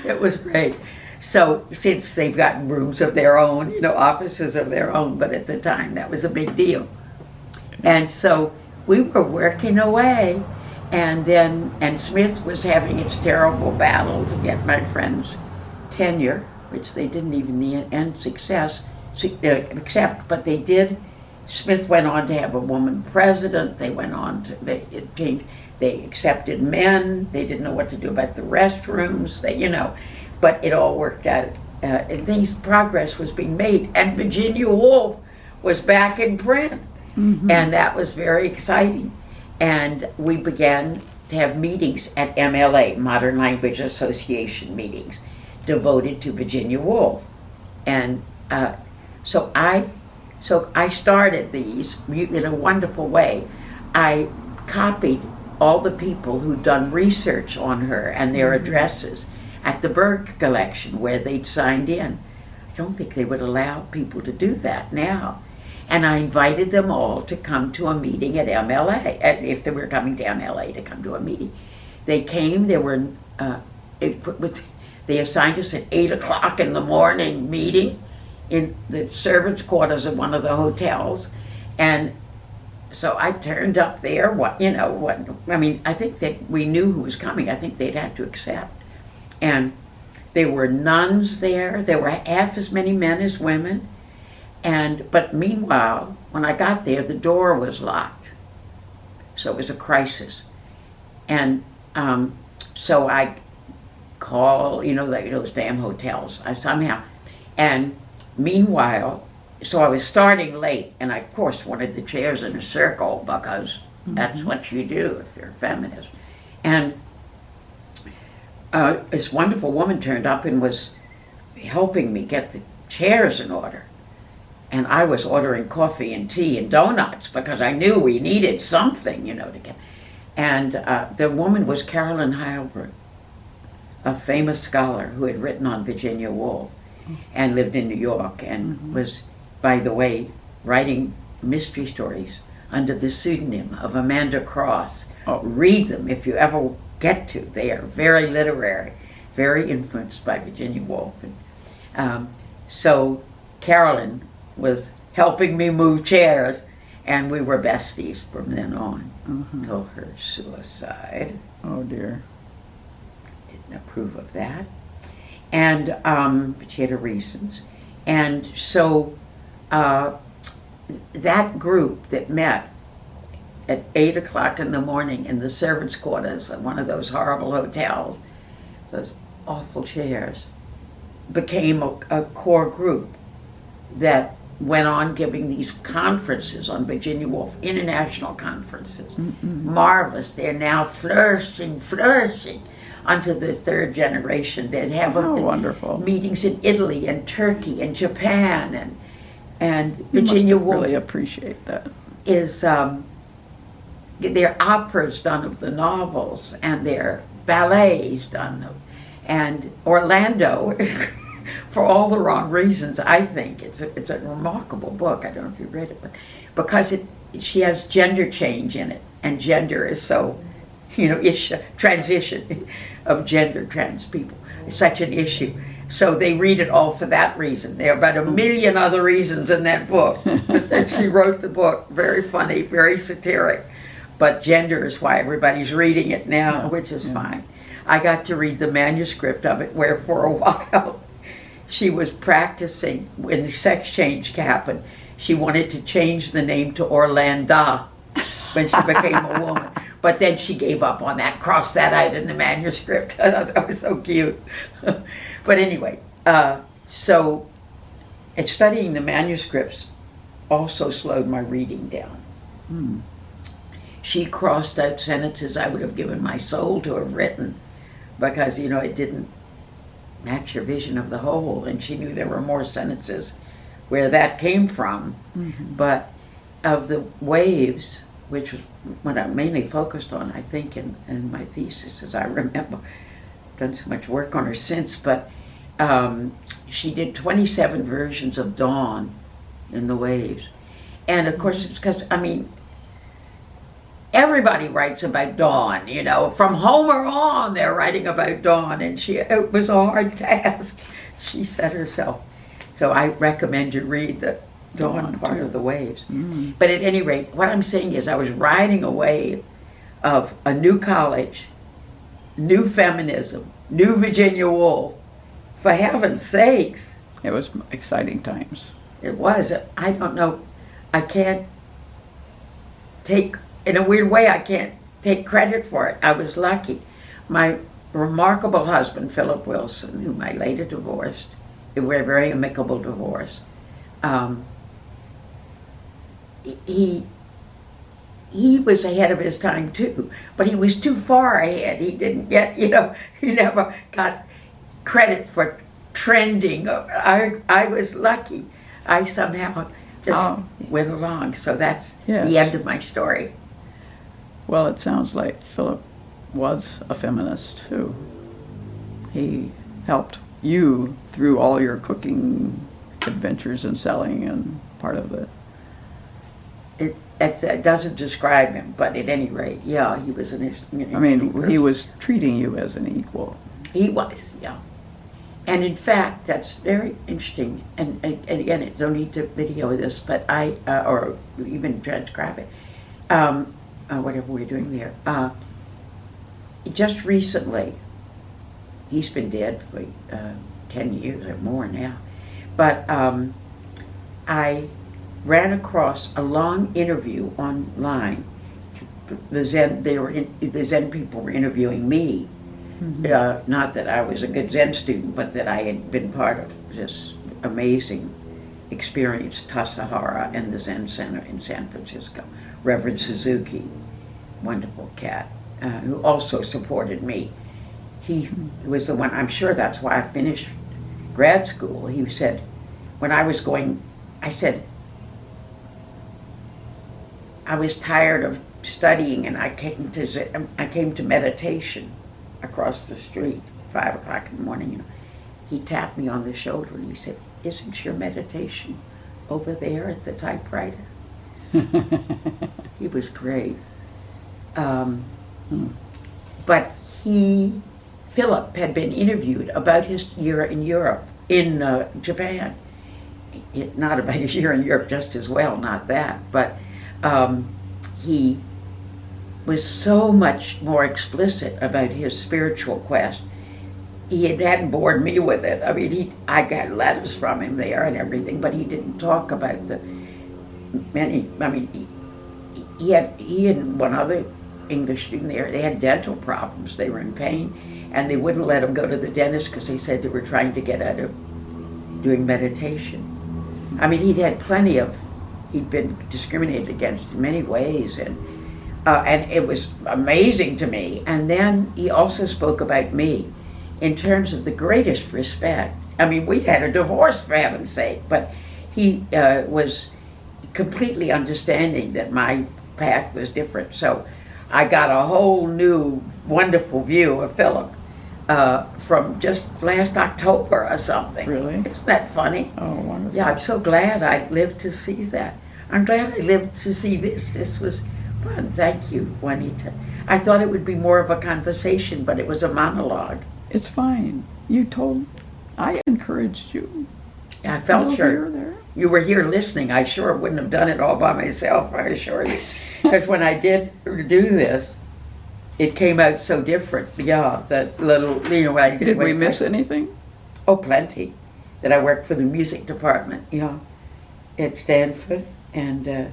It was great. So since they've gotten rooms of their own, you know, offices of their own, but at the time that was a big deal. And so we were working away, and Smith was having its terrible battle to get my friend's tenure, which they didn't even end accept, but they did. Smith went on to have a woman president. They went on to, they accepted men. They didn't know what to do about the restrooms. But it all worked out. And progress was being made. And Virginia Woolf was back in print. And that was very exciting. And we began to have meetings at MLA, Modern Language Association meetings, devoted to Virginia Woolf. And so I started these in a wonderful way. I copied all the people who'd done research on her and their addresses at the Berg collection where they'd signed in. I don't think they would allow people to do that now. And I invited them all to come to a meeting at MLA, if they were coming to MLA to come to a meeting. They came, they assigned us an 8 o'clock in the morning meeting in the servants' quarters of one of the hotels. And so I turned up there, I think that we knew who was coming. I think they'd have to accept. And there were nuns there. There were half as many men as women. But meanwhile, when I got there, the door was locked. So it was a crisis. And so I called, those damn hotels. And meanwhile, so I was starting late, and I, of course, wanted the chairs in a circle because that's what you do if you're a feminist. And this wonderful woman turned up and was helping me get the chairs in order. And I was ordering coffee and tea and donuts because I knew we needed something, to get. And the woman was Carolyn Heilbrun, a famous scholar who had written on Virginia Woolf and lived in New York and was, by the way, writing mystery stories under the pseudonym of Amanda Cross. Oh. Read them if you ever get to. They are very literary, very influenced by Virginia Woolf. And, so Carolyn was helping me move chairs, and we were besties from then on until her suicide. Oh dear. Didn't approve of that. And but she had her reasons. And so that group that met at 8 o'clock in the morning in the servants' quarters of one of those horrible hotels, those awful chairs, became a core group that went on giving these conferences on Virginia Woolf, international conferences. Marvelous. They're now flourishing onto the third generation. They'd have wonderful meetings in Italy and Turkey and Japan, and Virginia Woolf really appreciate that. Is their operas done of the novels and their ballets done of, and Orlando for all the wrong reasons. I think it's a remarkable book. I don't know if you read it, but because she has gender change in it, and gender is so, transition of gender, trans people is such an issue. So they read it all for that reason. There are about a million other reasons in that book. And she wrote the book. Very funny, very satiric. But gender is why everybody's reading it now, which is fine. I got to read the manuscript of it, where for a while she was practicing when the sex change happened. She wanted to change the name to Orlando when she became a woman. But then she gave up on that, crossed that out in the manuscript. I thought that was so cute. But anyway, so studying the manuscripts also slowed my reading down. She crossed out sentences I would have given my soul to have written because, it didn't match her vision of the whole. And she knew there were more sentences where that came from. But of the waves, which was what I mainly focused on, I think, in my thesis, as I remember. Done so much work on her since, but she did 27 versions of Dawn in the Waves. And of course, it's because, everybody writes about Dawn, from Homer on, they're writing about Dawn, and it was a hard task, she said herself. So I recommend you read the Dawn part of the Waves. But at any rate, what I'm saying is I was riding a wave of a new college, new feminism, new Virginia Woolf. For heaven's sakes. It was exciting times. It was. I don't know. I can't take, in a weird way, I can't take credit for it. I was lucky. My remarkable husband, Philip Wilson, whom I later divorced, it was a very amicable divorce. He was ahead of his time too, but he was too far ahead. He didn't get, he never got credit for trending. I was lucky. I somehow just went along. So that's the end of my story. Well, it sounds like Philip was a feminist too. He helped you through all your cooking adventures and selling and part of it. It doesn't describe him, but at any rate, he was an he was treating you as an equal. He was, And in fact, that's very interesting. And again, no need to video this, but or even transcribe it, whatever we're doing there. Just recently, he's been dead for 10 years or more now, but I ran across a long interview online. The Zen people were interviewing me. Not that I was a good Zen student, but that I had been part of this amazing experience, Tassajara and the Zen Center in San Francisco. Reverend Suzuki, wonderful cat, who also supported me. He was the one, I'm sure that's why I finished grad school. He said, when I was going, I said, I was tired of studying and I came to meditation across the street, 5 o'clock in the morning. He tapped me on the shoulder and he said, "Isn't your meditation over there at the typewriter?" He was great. But Philip had been interviewed about his year in Europe, in Japan. Not about his year in Europe just as well, not that, but he was so much more explicit about his spiritual quest. He hadn't bored me with it. I got letters from him there and everything, but he didn't talk about the many. He and one other English student there, they had dental problems. They were in pain, and they wouldn't let him go to the dentist because they said they were trying to get out of doing meditation. He'd been discriminated against in many ways, and it was amazing to me. And then he also spoke about me in terms of the greatest respect. We'd had a divorce, for heaven's sake, but he was completely understanding that my path was different. So I got a whole new wonderful view of Philip. from just last October or something. Really? Isn't that funny? Oh, wonderful. Yeah, I'm so glad I lived to see that. I'm glad I lived to see this. This was fun. Thank you, Juanita. I thought it would be more of a conversation, but it was a monologue. It's fine. I encouraged you. I felt Over sure here, there. you were here listening. I sure wouldn't have done it all by myself, I assure you. Because when I did do this, it came out so different. Yeah, that little, what I did. Did we was miss like, anything? oh, plenty. That I worked for the music department, at Stanford, and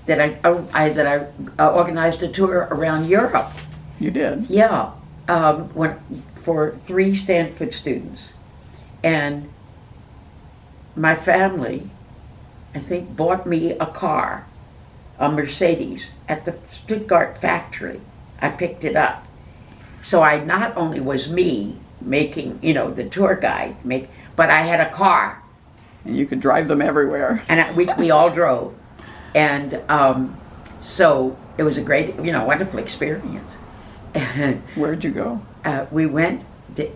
that I organized a tour around Europe. You did? Yeah, for 3 Stanford students, and my family, I think, bought me a car, a Mercedes, at the Stuttgart factory. I picked it up. So I not only was me making, the tour guide, but I had a car. And you could drive them everywhere. And we all drove. And so it was a great, wonderful experience. Where'd you go? We went,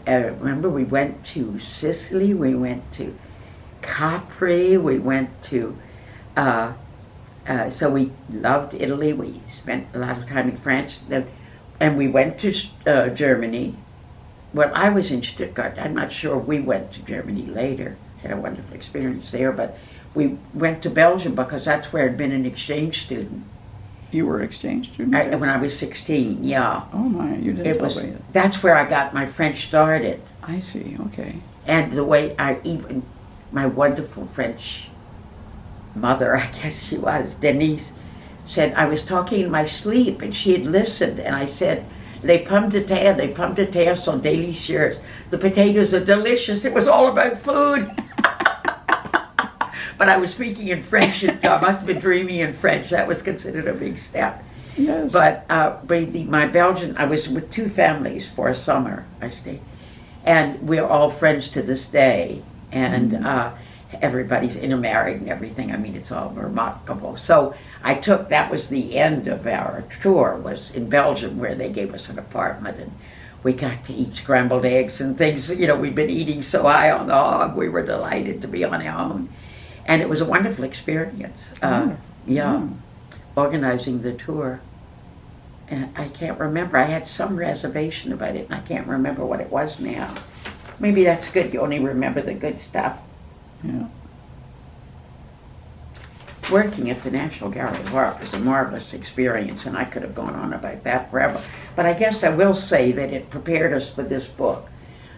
remember, we went to Sicily, we went to Capri, we went to, so we loved Italy, we spent a lot of time in France, and we went to Germany. Well, I was in Stuttgart. I'm not sure we went to Germany later. Had a wonderful experience there, but we went to Belgium because that's where I'd been an exchange student. You were an exchange student? When I was 16, yeah. Oh my, you didn't tell me. That's where I got my French started. I see, okay. And the way my wonderful French mother, I guess she was, Denise, said I was talking in my sleep and she had listened, and I said, les pommes de terre sont délicieuses. The potatoes are delicious. It was all about food. But I was speaking in French, and I must have been dreaming in French. That was considered a big step. Yes. But my Belgian, I was with 2 families for a summer, I stayed. And we're all friends to this day. And everybody's intermarried and everything. I mean, it's all remarkable. So that was the end of our tour, was in Belgium, where they gave us an apartment, and we got to eat scrambled eggs and things. We'd been eating so high on the hog, we were delighted to be on our own. And it was a wonderful experience. Organizing the tour. And I can't remember. I had some reservation about it, and I can't remember what it was now. Maybe that's good. You only remember the good stuff. Yeah. Working at the National Gallery of Art was a marvelous experience, and I could have gone on about that forever. But I guess I will say that it prepared us for this book.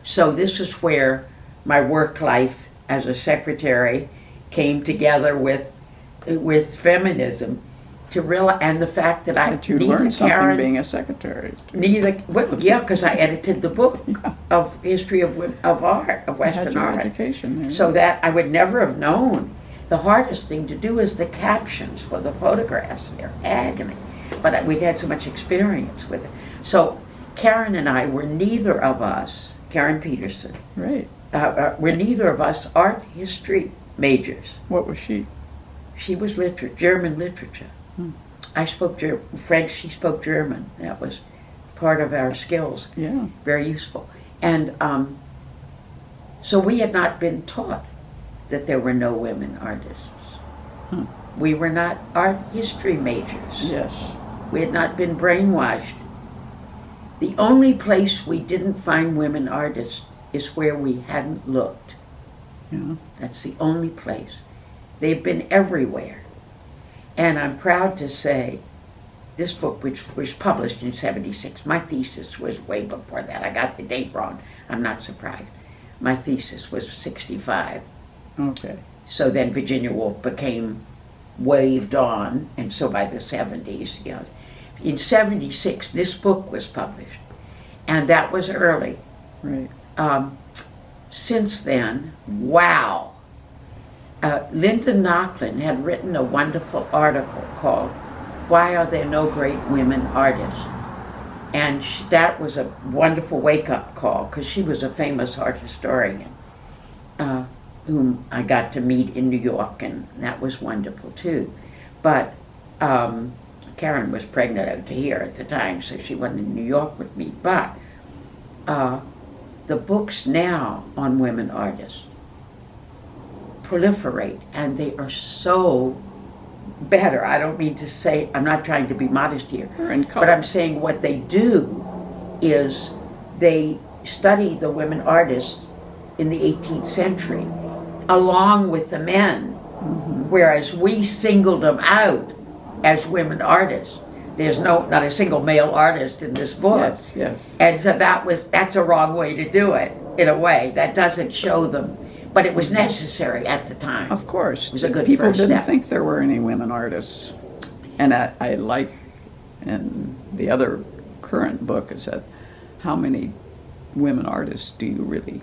So this is where my work life as a secretary came together with feminism, to realize, and the fact that you learned something being a secretary. Because I edited the book of history of art, of Western art. Education there. So that I would never have known. The hardest thing to do is the captions for the photographs. They're agony. But we'd had so much experience with it. So Karen and I were neither of us, Karen Peterson, right. We're neither of us art history majors. What was she? She was German literature. I spoke French, she spoke German. That was part of our skills. Yeah. Very useful. And so we had not been taught that there were no women artists. We were not art history majors. Yes. We had not been brainwashed. The only place we didn't find women artists is where we hadn't looked. Yeah. That's the only place. They've been everywhere. And I'm proud to say, this book, which was published in '76, my thesis was way before that. I got the date wrong. I'm not surprised. My thesis was '65. Okay. So then Virginia Woolf became waved on, and so by the '70s, in '76, this book was published, and that was early. Right. Since then, wow. Linda Nochlin had written a wonderful article called "Why Are There No Great Women Artists?" And that was a wonderful wake-up call, because she was a famous art historian whom I got to meet in New York, and that was wonderful too. But Karen was pregnant out to here at the time, so she wasn't in New York with me. But the books now on women artists proliferate, and they are so better. I don't mean to say, I'm not trying to be modest here, but I'm saying what they do is they study the women artists in the 18th century along with the men, whereas we singled them out as women artists. There's not a single male artist in this book. Yes, yes. And so that's a wrong way to do it, in a way. That doesn't show them. But it was necessary at the time. Of course. It was a good People first didn't step. think there were any women artists. And I like, and the other current book is that how many women artists do you really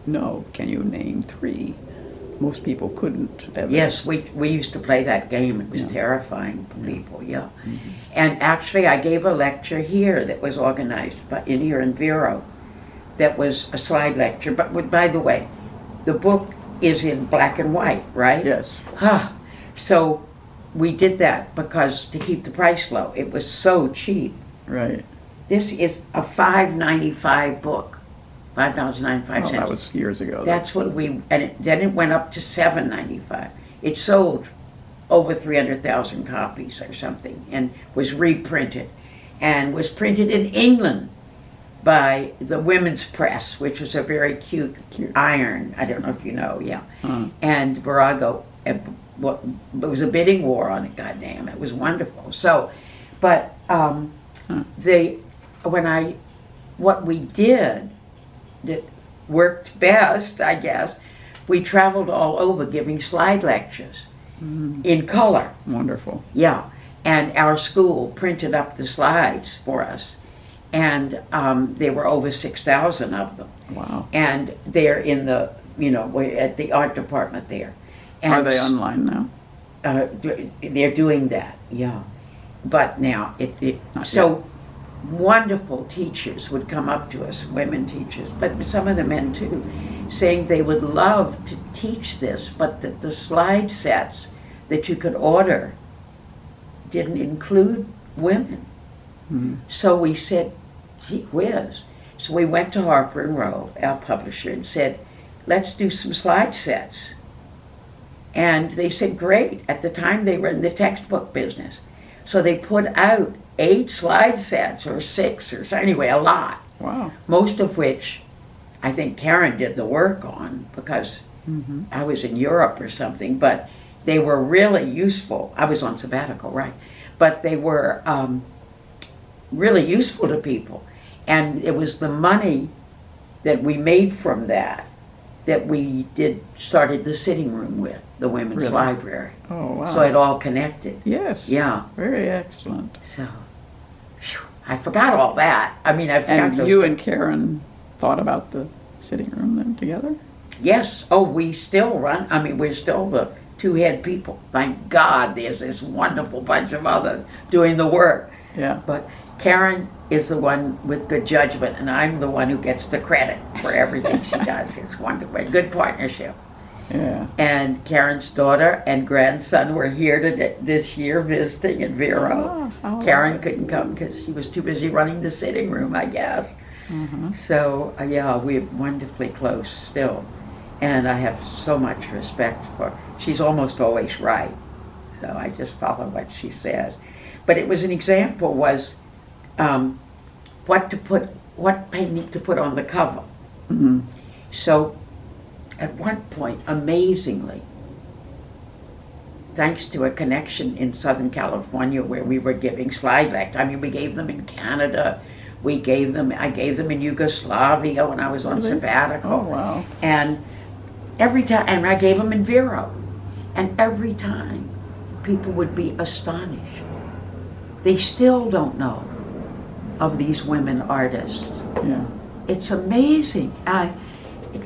know? Can you name 3? Most people couldn't ever. Yes, we used to play that game. It was terrifying for people, And actually, I gave a lecture here that was organized here in Vero. That was a slide lecture. But by the way, the book is in black and white, right? Yes. So we did that because to keep the price low. It was so cheap. Right. This is a $5.95 book. $5.95. That was years ago. That's what then it went up to $7.95. It sold over 300,000 copies or something, and was reprinted, and was printed in England by the Women's Press, which was a very cute. Iron. I don't know if you know, And Virago. It was a bidding war on it. Goddamn, it was wonderful. So, but what we did that worked best, I guess, we traveled all over giving slide lectures in color. Wonderful. Yeah, and our school printed up the slides for us, and there were over 6,000 of them. Wow. And they're in the, at the art department there. And are they online now? They're doing that, But now, so wonderful teachers would come up to us, women teachers, but some of the men too, saying they would love to teach this, but that the slide sets that you could order didn't include women. So we said, gee whiz. So we went to Harper and Row, our publisher, and said, let's do some slide sets. And they said, great. At the time, they were in the textbook business. So they put out 8 slide sets, or 6, or so, anyway, a lot. Wow. Most of which I think Karen did the work on, because I was in Europe or something, but they were really useful. I was on sabbatical, right? But they were really useful to people. And it was the money that we made from that we started the sitting room with, the women's library. Oh, wow. So it all connected. Yes. Yeah. Very excellent. So, I forgot all that. I mean, I forgot and those you things. And Karen thought about the sitting room then together? Yes. Oh, we still run. I mean, we're still the 2 head people. Thank God there's this wonderful bunch of others doing the work. Yeah. But Karen is the one with good judgment, and I'm the one who gets the credit for everything she does. It's wonderful. A good partnership. Yeah. And Karen's daughter and grandson were here this year visiting in Vero. Karen couldn't come because she was too busy running the sitting room, I guess. So, we're wonderfully close still. And I have so much respect for, she's almost always right. So I just follow what she says. But it was an example what painting to put on the cover. So at one point, amazingly, thanks to a connection in Southern California where we were giving slide lectures. I mean, we gave them in Canada. I gave them in Yugoslavia when I was on sabbatical. Oh, wow. And every time, and I gave them in Vero. And every time, people would be astonished. They still don't know of these women artists. Yeah. It's amazing. And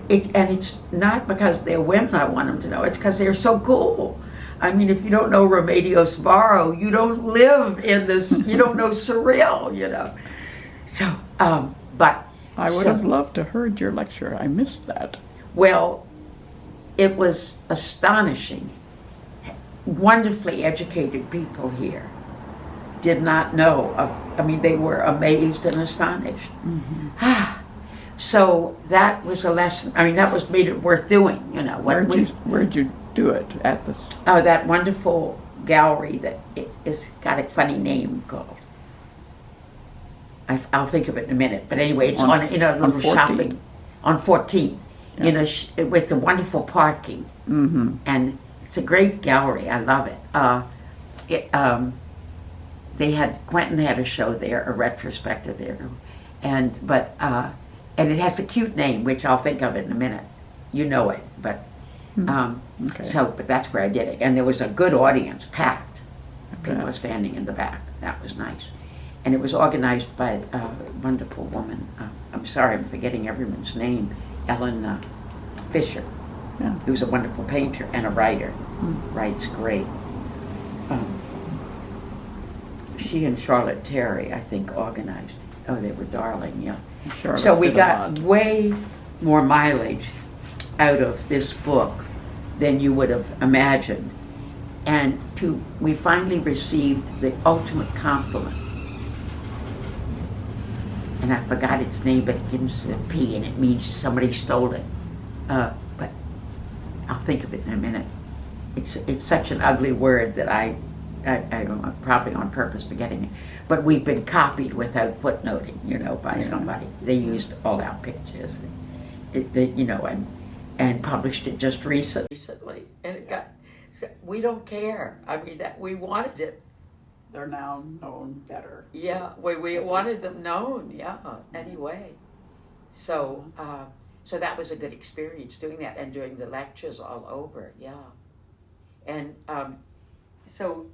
it's not because they're women I want them to know, it's because they're so cool. I mean, if you don't know Remedios Varo, you don't live in this, you don't know surreal, So, but... I would have loved to heard your lecture. I missed that. Well, it was astonishing. Wonderfully educated people here did not know of, they were amazed and astonished. So that was a lesson. I mean, that was made it worth doing, you know. Where'd you do it at this? Oh, that wonderful gallery that is got a funny name called. I'll think of it in a minute. But anyway, it's on a little 14th. shopping on 14th. Yeah. You know, with the wonderful parking, Mm-hmm. and it's a great gallery. I love it. Quentin had a show there, a retrospective there, and it has a cute name, which I'll think of it in a minute. You know it, but Okay. but that's where I did it, and there was a good audience, packed. People Yeah. were standing in the back. That was nice, and it was organized by a wonderful woman. I'm sorry, I'm forgetting everyone's name. Ellen Fisher, Yeah. who's a wonderful painter and a writer. Mm. Writes great. She and Charlotte Terry, I think, organized. Oh, they were darling, yeah. Charlotte So we did a got lot. way more mileage out of this book than you would have imagined. And we finally received the ultimate compliment. And I forgot its name, but it begins with a P, and it means somebody stole it. But I'll think of it in a minute. It's such an ugly word that I'm probably on purpose forgetting it. But we've been copied without footnoting, you know, by somebody. They used all our pictures, and published it just recently. And it got, so we don't care. I mean, that we wanted it. They're now known better. Yeah, we wanted them known, yeah, anyway. So that was a good experience doing that and doing the lectures all over, yeah. And so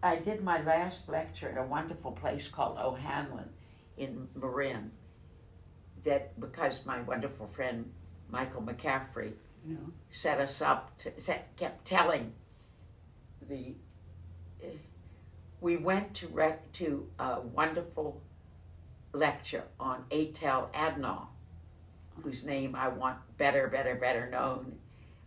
I did my last lecture at a wonderful place called O'Hanlon in Marin, that because my wonderful friend Michael McCaffrey Yeah. set us up, kept telling we went to a wonderful lecture on Etel Adnall, whose name I want better known,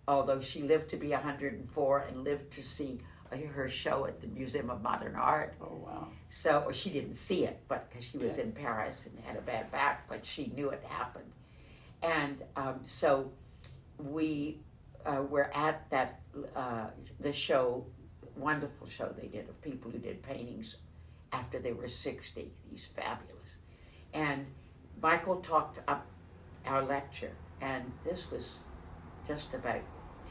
although she lived to be 104 and lived to see her show at the Museum of Modern Art. Oh, wow. So she didn't see it, but because she was in Paris and had a bad back, but she knew it happened. And so we were at that the show, wonderful show they did of people who did paintings after they were 60, these fabulous. And Michael talked up our lecture, and this was just about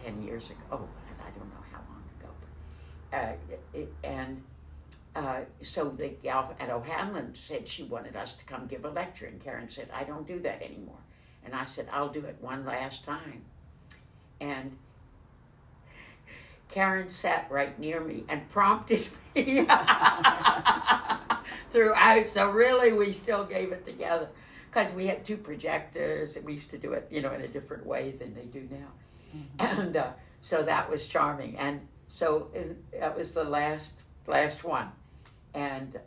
10 years ago. Oh, I don't know how long ago. So the gal at O'Hanlon said she wanted us to come give a lecture, and Karen said, I don't do that anymore. And I said, I'll do it one last time. And Karen sat right near me and prompted me throughout. So really, we still gave it together because we had two projectors, and we used to do it, in a different way than they do now. Mm-hmm. And so that was charming. And so that was the last one, and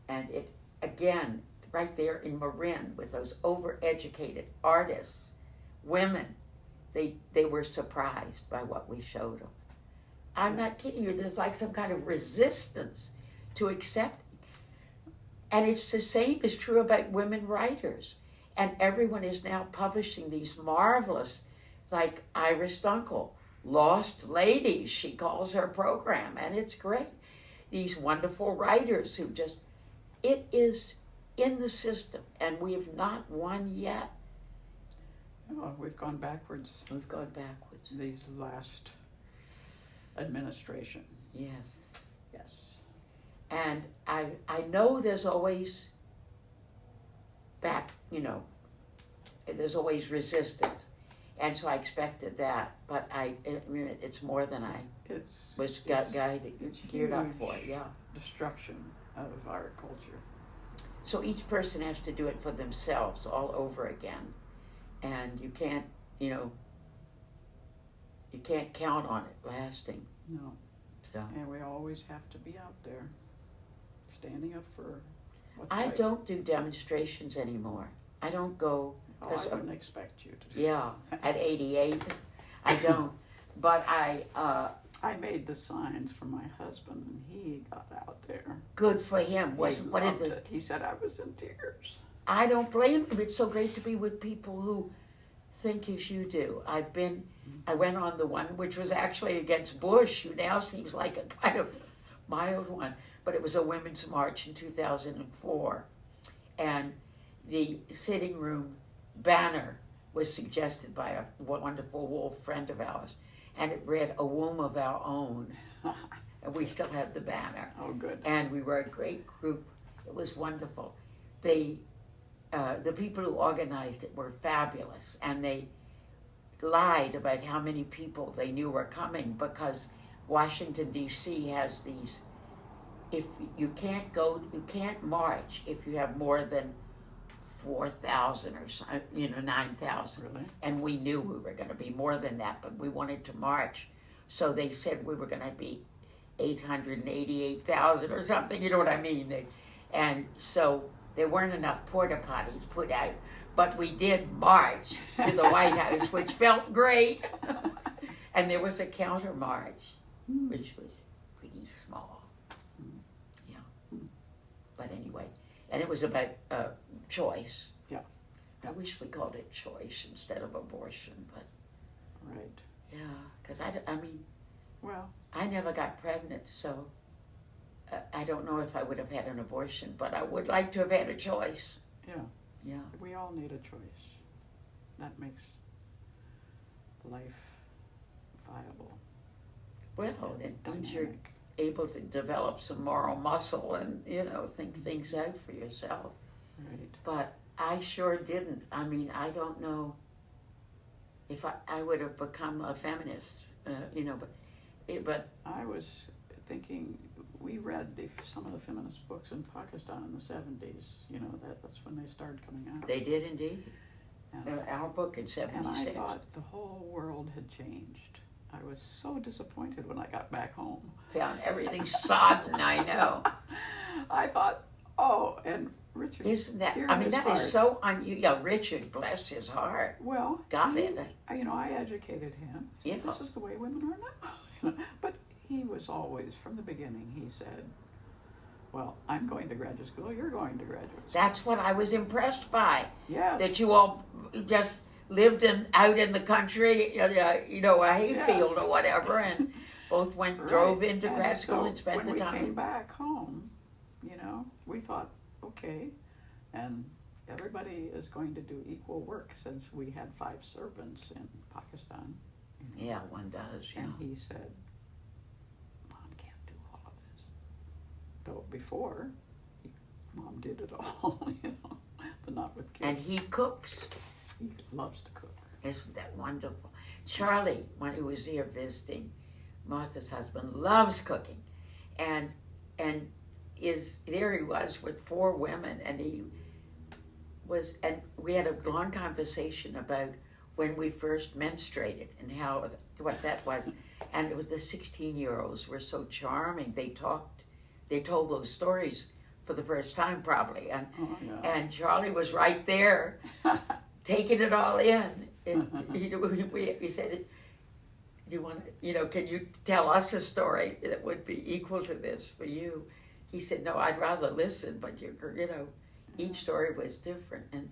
it again right there in Marin with those overeducated artists, women. They were surprised by what we showed them. I'm not kidding you. There's like some kind of resistance to accept. And it's the same is true about women writers. And everyone is now publishing these marvelous, like Iris Dunkel, Lost Ladies, she calls her program, and it's great. These wonderful writers who it is in the system, and we have not won yet. Oh, we've gone backwards. We've gone backwards. These last administration. Yes. Yes. And I know there's always there's always resistance. And so I expected that, but it's more than I was geared up for, yeah. Destruction of our culture. So each person has to do it for themselves all over again. And you can't count on it lasting. No. So And we always have to be out there, standing up for what's I right. don't do demonstrations anymore. I don't go. Oh, I wouldn't expect you to. Yeah, at 88, I don't. But I made the signs for my husband, and he got out there. good for him. He loved it. He said I was in tears. I don't blame them. It's so great to be with people who think as you do. I went on the one which was actually against Bush, who now seems like a kind of mild one, but it was a women's march in 2004. And the sitting room banner was suggested by a wonderful wolf friend of ours, and it read, "A womb of our own." And we still have the banner. Oh, good. And we were a great group. It was wonderful. The people who organized it were fabulous, and they lied about how many people they knew were coming, because Washington, D.C. has these, if you can't march if you have more than 4,000 or so, 9,000. Really? And we knew we were going to be more than that, but we wanted to march. So they said we were going to be 888,000 or something, you know what I mean? And so there weren't enough porta potties put out, but we did march to the White House, which felt great. And there was a counter march, which was pretty small. Yeah. But anyway, and it was about choice. Yeah. I wish we called it choice instead of abortion, but Right. yeah, because Well, I never got pregnant, so I don't know if I would have had an abortion, but I would like to have had a choice. yeah. Yeah. We all need a choice. That makes life viable. Well, it means you're Dynamic. able to develop some moral muscle and, think things out for yourself. Right. But I sure didn't. I don't know if I would have become a feminist, but I was thinking, we read some of the feminist books in Pakistan in the 70s. That's when they started coming out. they did indeed. And, Our book in and 76. I thought the whole world had changed. I was so disappointed when I got back home. Found everything sodden, I know. I thought, and Richard. Isn't that, dear that his is heart. so unusual. Richard, bless his heart. Well, Got he, it. I educated him. I said, Yeah. This is the way women are now. But he was always, from the beginning, he said, well, I'm going to graduate school, you're going to graduate school. That's what I was impressed by. Yes. That you all just lived out in the country, a hayfield or whatever, and both drove into And grad school so and spent the when we time. came back home, we thought, okay, and everybody is going to do equal work, since we had 5 servants in Pakistan. Yeah, one does. Yeah. And he said, Mom can't do all of this. Though before, Mom did it all, but not with kids. And he cooks. He loves to cook. Isn't that wonderful? Charlie, when he was here visiting, Martha's husband, loves cooking, and there he was with 4 women, and we had a long conversation about when we first menstruated and what that was, and it was the 16-year-olds were so charming. They told those stories for the first time probably, and Charlie was right there, taking it all in. He said, "Do you want to? Can you tell us a story that would be equal to this for you?" He said, "No, I'd rather listen, but each story was different, and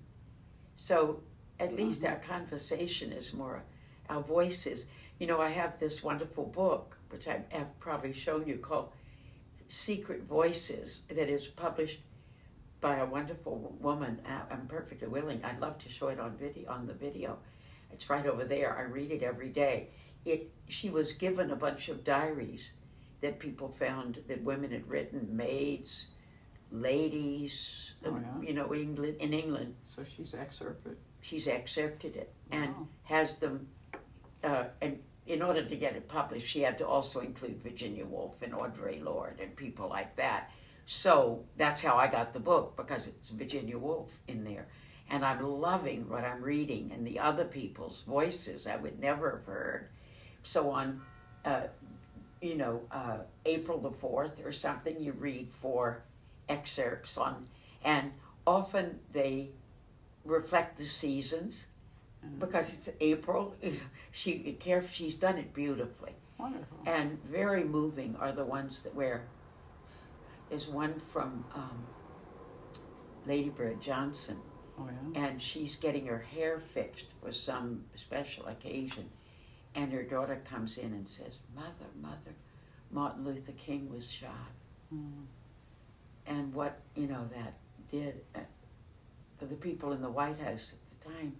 so at least our conversation is more, our voices. I have this wonderful book which I have probably shown you called Secret Voices, that is published by a wonderful woman. I'm perfectly willing. I'd love to show it on the video. It's right over there. I read it every day. She was given a bunch of diaries that people found that women had written, maids, ladies, in England. So she's excerpted. She's excerpted it and Wow. has them, and in order to get it published, she had to also include Virginia Woolf and Audre Lorde and people like that. So that's how I got the book, because it's Virginia Woolf in there. And I'm loving what I'm reading and the other people's voices I would never have heard. So on, April the 4th or something, you read 4 excerpts on, and often they reflect the seasons, because it's April. She's done it beautifully. Wonderful. And very moving are the ones there's one from Lady Bird Johnson, Oh, yeah? and she's getting her hair fixed for some special occasion. And her daughter comes in and says, Mother, Martin Luther King was shot. Mm. And what, that did for the people in the White House at the time.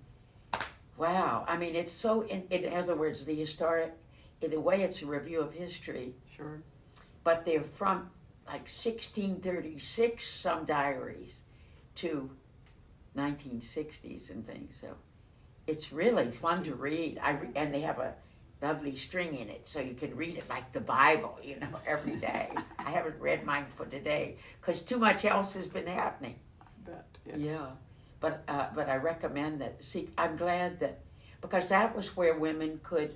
Wow. I mean, it's so, in other words, the historic, in a way, it's a review of history. Sure. But they're from like 1636, some diaries, to 1960s and things. So it's really fun to read. And they have a lovely string in it, so you can read it like the Bible, every day. I haven't read mine for today because too much else has been happening. I bet. Yes. Yeah, but I recommend that. See, I'm glad that, because that was where women could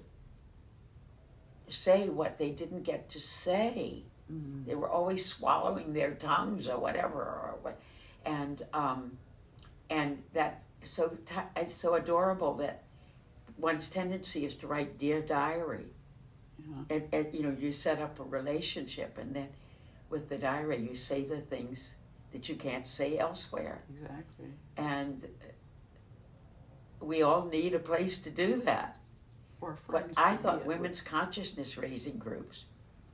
say what they didn't get to say. Mm. They were always swallowing their tongues or whatever, and that it's so adorable that one's tendency is to write Dear Diary. Yeah. And you set up a relationship, and then with the diary you say the things that you can't say elsewhere. Exactly. And we all need a place to do that. Or But friends I to thought be women's consciousness raising groups,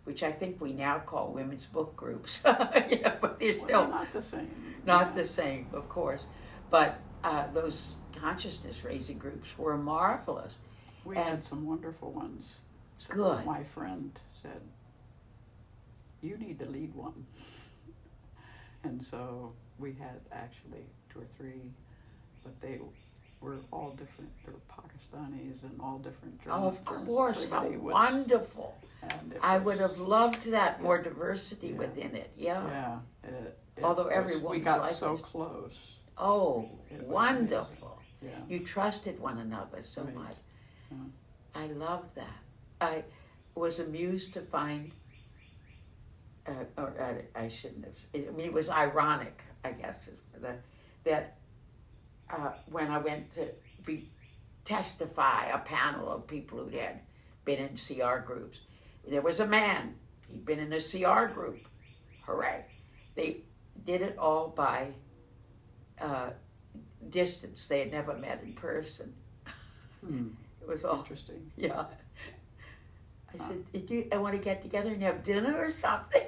which I think we now call women's book groups, but they're Well, still not the same. not Yeah. the same, of course. But those consciousness raising groups were marvelous. We And- had some wonderful ones. So Good. My friend said, you need to lead one. And so we had actually 2 or 3, but they were all different. They were Pakistanis and all different Oh, of germs. course, how Everybody was- wonderful. and it I was- would have loved that, more diversity Yeah. within it, yeah. Yeah. Although was- everyone's we got like so this. close. Oh, It was wonderful. Yeah. You trusted one another so Right. much. Yeah. I love that. I was amused to find, I shouldn't have, it was ironic, I guess, that when I went to testify a panel of people who had been in CR groups, there was a man, he'd been in a CR group, hooray. They did it all by distance. They had never met in person. Hmm. It was all, Interesting. yeah. I said, I want to get together and have dinner or something.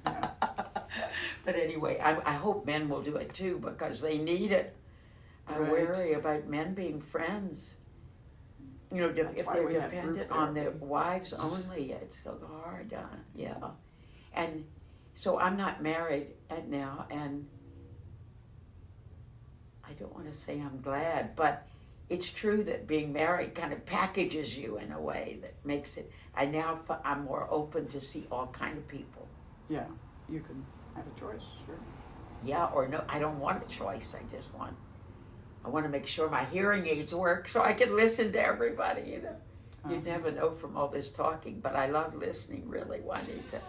Yeah. But anyway, I hope men will do it too, because they need it. I'm Right. wary about men being friends. That's If why they're we have group dependent on their therapy. wives only, it's so hard. Yeah. And so I'm not married now, and I don't want to say I'm glad, but it's true that being married kind of packages you in a way that makes it. I'm more open to see all kind of people. Yeah. You can have a choice. Sure. Yeah, or no, I don't want a choice. I want to make sure my hearing aids work so I can listen to everybody. You Uh-huh. never know from all this talking, but I love listening, really, Juanita.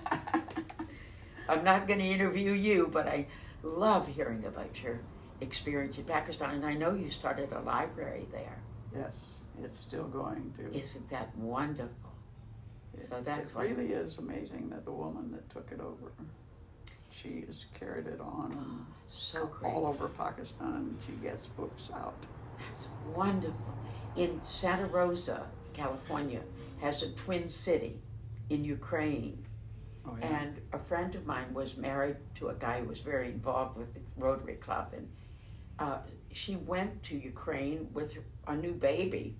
I'm not going to interview you, but I love hearing about your experience in Pakistan, and I know you started a library there. Yes. It's still going to. Isn't that wonderful? So that's it like, really is amazing that the woman that took it over, she has carried it on and so great. all over Pakistan, and she gets books out. That's wonderful. In Santa Rosa, California, has a twin city in Ukraine. Oh, yeah. And a friend of mine was married to a guy who was very involved with the Rotary Club, and she went to Ukraine with a new baby,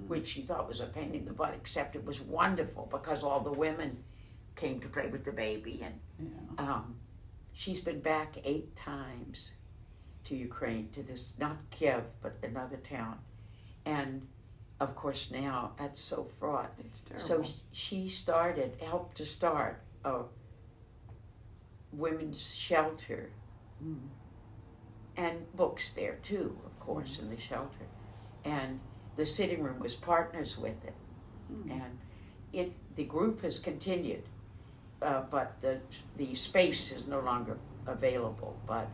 which she thought was a pain in the butt, except it was wonderful because all the women came to play with the baby. And Yeah. she's been back 8 times to Ukraine, to this, not Kiev, but another town. And of course now that's so fraught. It's terrible. So she helped to start a women's shelter, Mm. and books there too, of course, in the shelter. And the sitting room was partners with it. Mm. And the group has continued, but the space is no longer available. But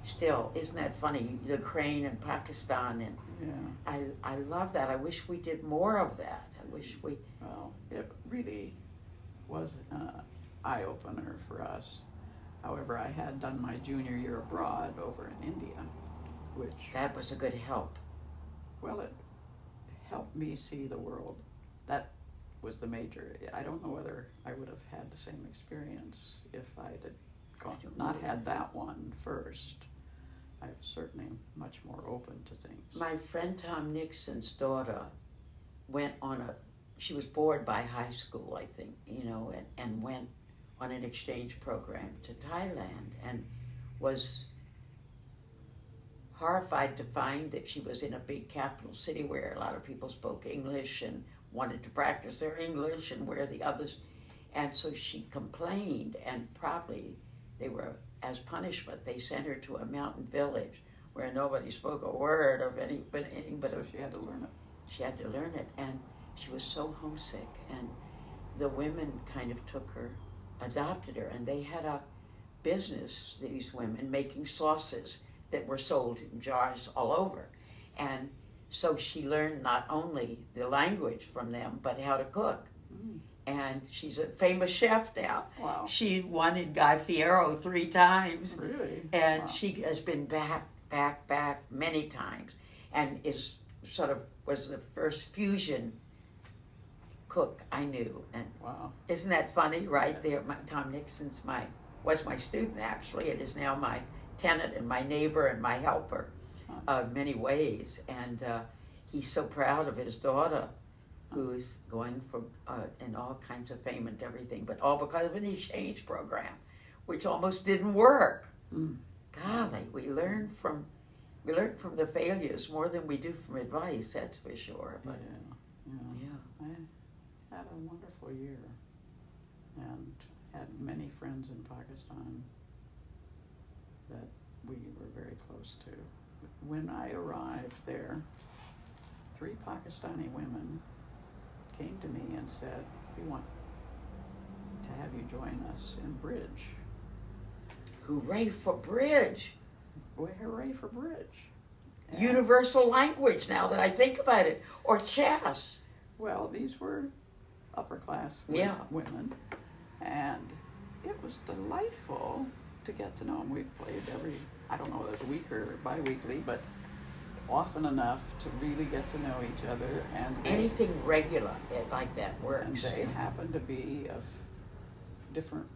still, isn't that funny? Ukraine and Pakistan, and Yeah. I love that. I wish we did more of that. I wish we. Well, it really was an eye-opener for us However, I had done my junior year abroad over in India, which, That was a good help. well, it helped me see the world. That was the major. I don't know whether I would have had the same experience if I had not had that one first. I was certainly much more open to things. My friend Tom Nixon's daughter went on she was bored by high school, I think, and went on an exchange program to Thailand and was horrified to find that she was in a big capital city where a lot of people spoke English and wanted to practice their English, and where the others, and so she complained, and probably as punishment, they sent her to a mountain village where nobody spoke a word of anything but So she had to learn it. She had to learn it, and she was so homesick, and the women kind of took her, adopted her, and they had a business, these women, making sauces that were sold in jars all over. And so she learned not only the language from them, but how to cook. Mm. And she's a famous chef now. Wow. She won in Guy Fiero 3 times. Really? And Wow. she has been back many times, and was the first fusion cook I knew. And Wow. isn't that funny, right? Yes. There, Tom Nixon's was my student actually, and is now my tenant and my neighbor and my helper, many ways. And he's so proud of his daughter, who's going for in all kinds of fame and everything, but all because of an exchange program, which almost didn't work. Mm. Golly, we learn from the failures more than we do from advice. That's for sure. But Yeah. I had a wonderful year and had many friends in Pakistan that we were very close to. When I arrived there, 3 Pakistani women came to me and said, "We want to have you join us in bridge." hooray for bridge! Well, hooray for bridge. And, Universal language. Now that I think about it, or chess. well, these were upper class women, and it was delightful to get to know them. We played I don't know whether it was week or bi-weekly, but often enough to really get to know each other. And Anything regular like that works. And they happened to be of different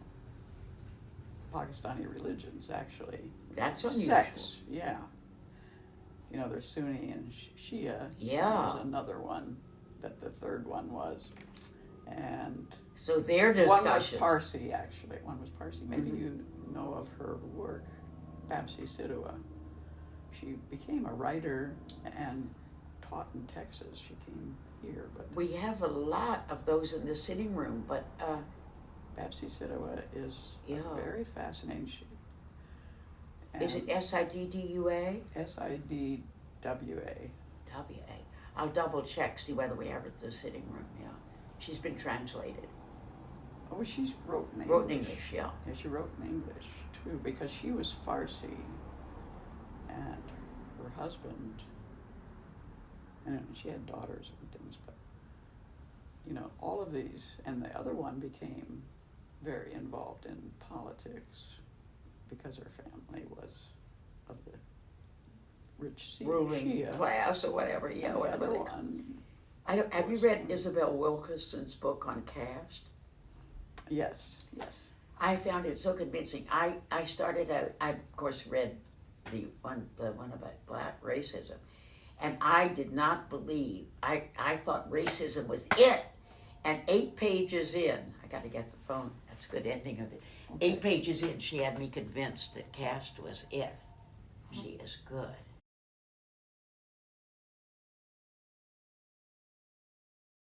Pakistani religions, actually. That's unusual. Sects, yeah. There's Sunni and Shia. Yeah. There's another one that the third one was. And So their one was discussions. Parsi, actually. One was Parsi. Maybe Mhm. you know of her work, Babsi Sidua. She became a writer and taught in Texas. She came here, but We have a lot of those in the sitting room, but Babsi Sidua is Yeah. very fascinating. is it SIDDUA? SIDWA. WA. I'll double check, see whether we have it in the sitting room. Yeah, she's been translated. Oh, she wrote in English. Wrote in English, yeah. Yeah, she wrote in English too, because she was Farsi, and her husband, and she had daughters and things, but all of these, and the other one became very involved in politics because her family was of the rich Ruling Shia. class or whatever, yeah, And the whatever other they one, have you read Isabel Wilkerson's book on caste? yes. I found it so convincing. I started out, I of course read the one about black racism, and I did not believe, I thought racism was it. And 8 pages in, I got to get the phone, that's a good ending of it. Okay. 8 pages in, she had me convinced that caste was it. She is good.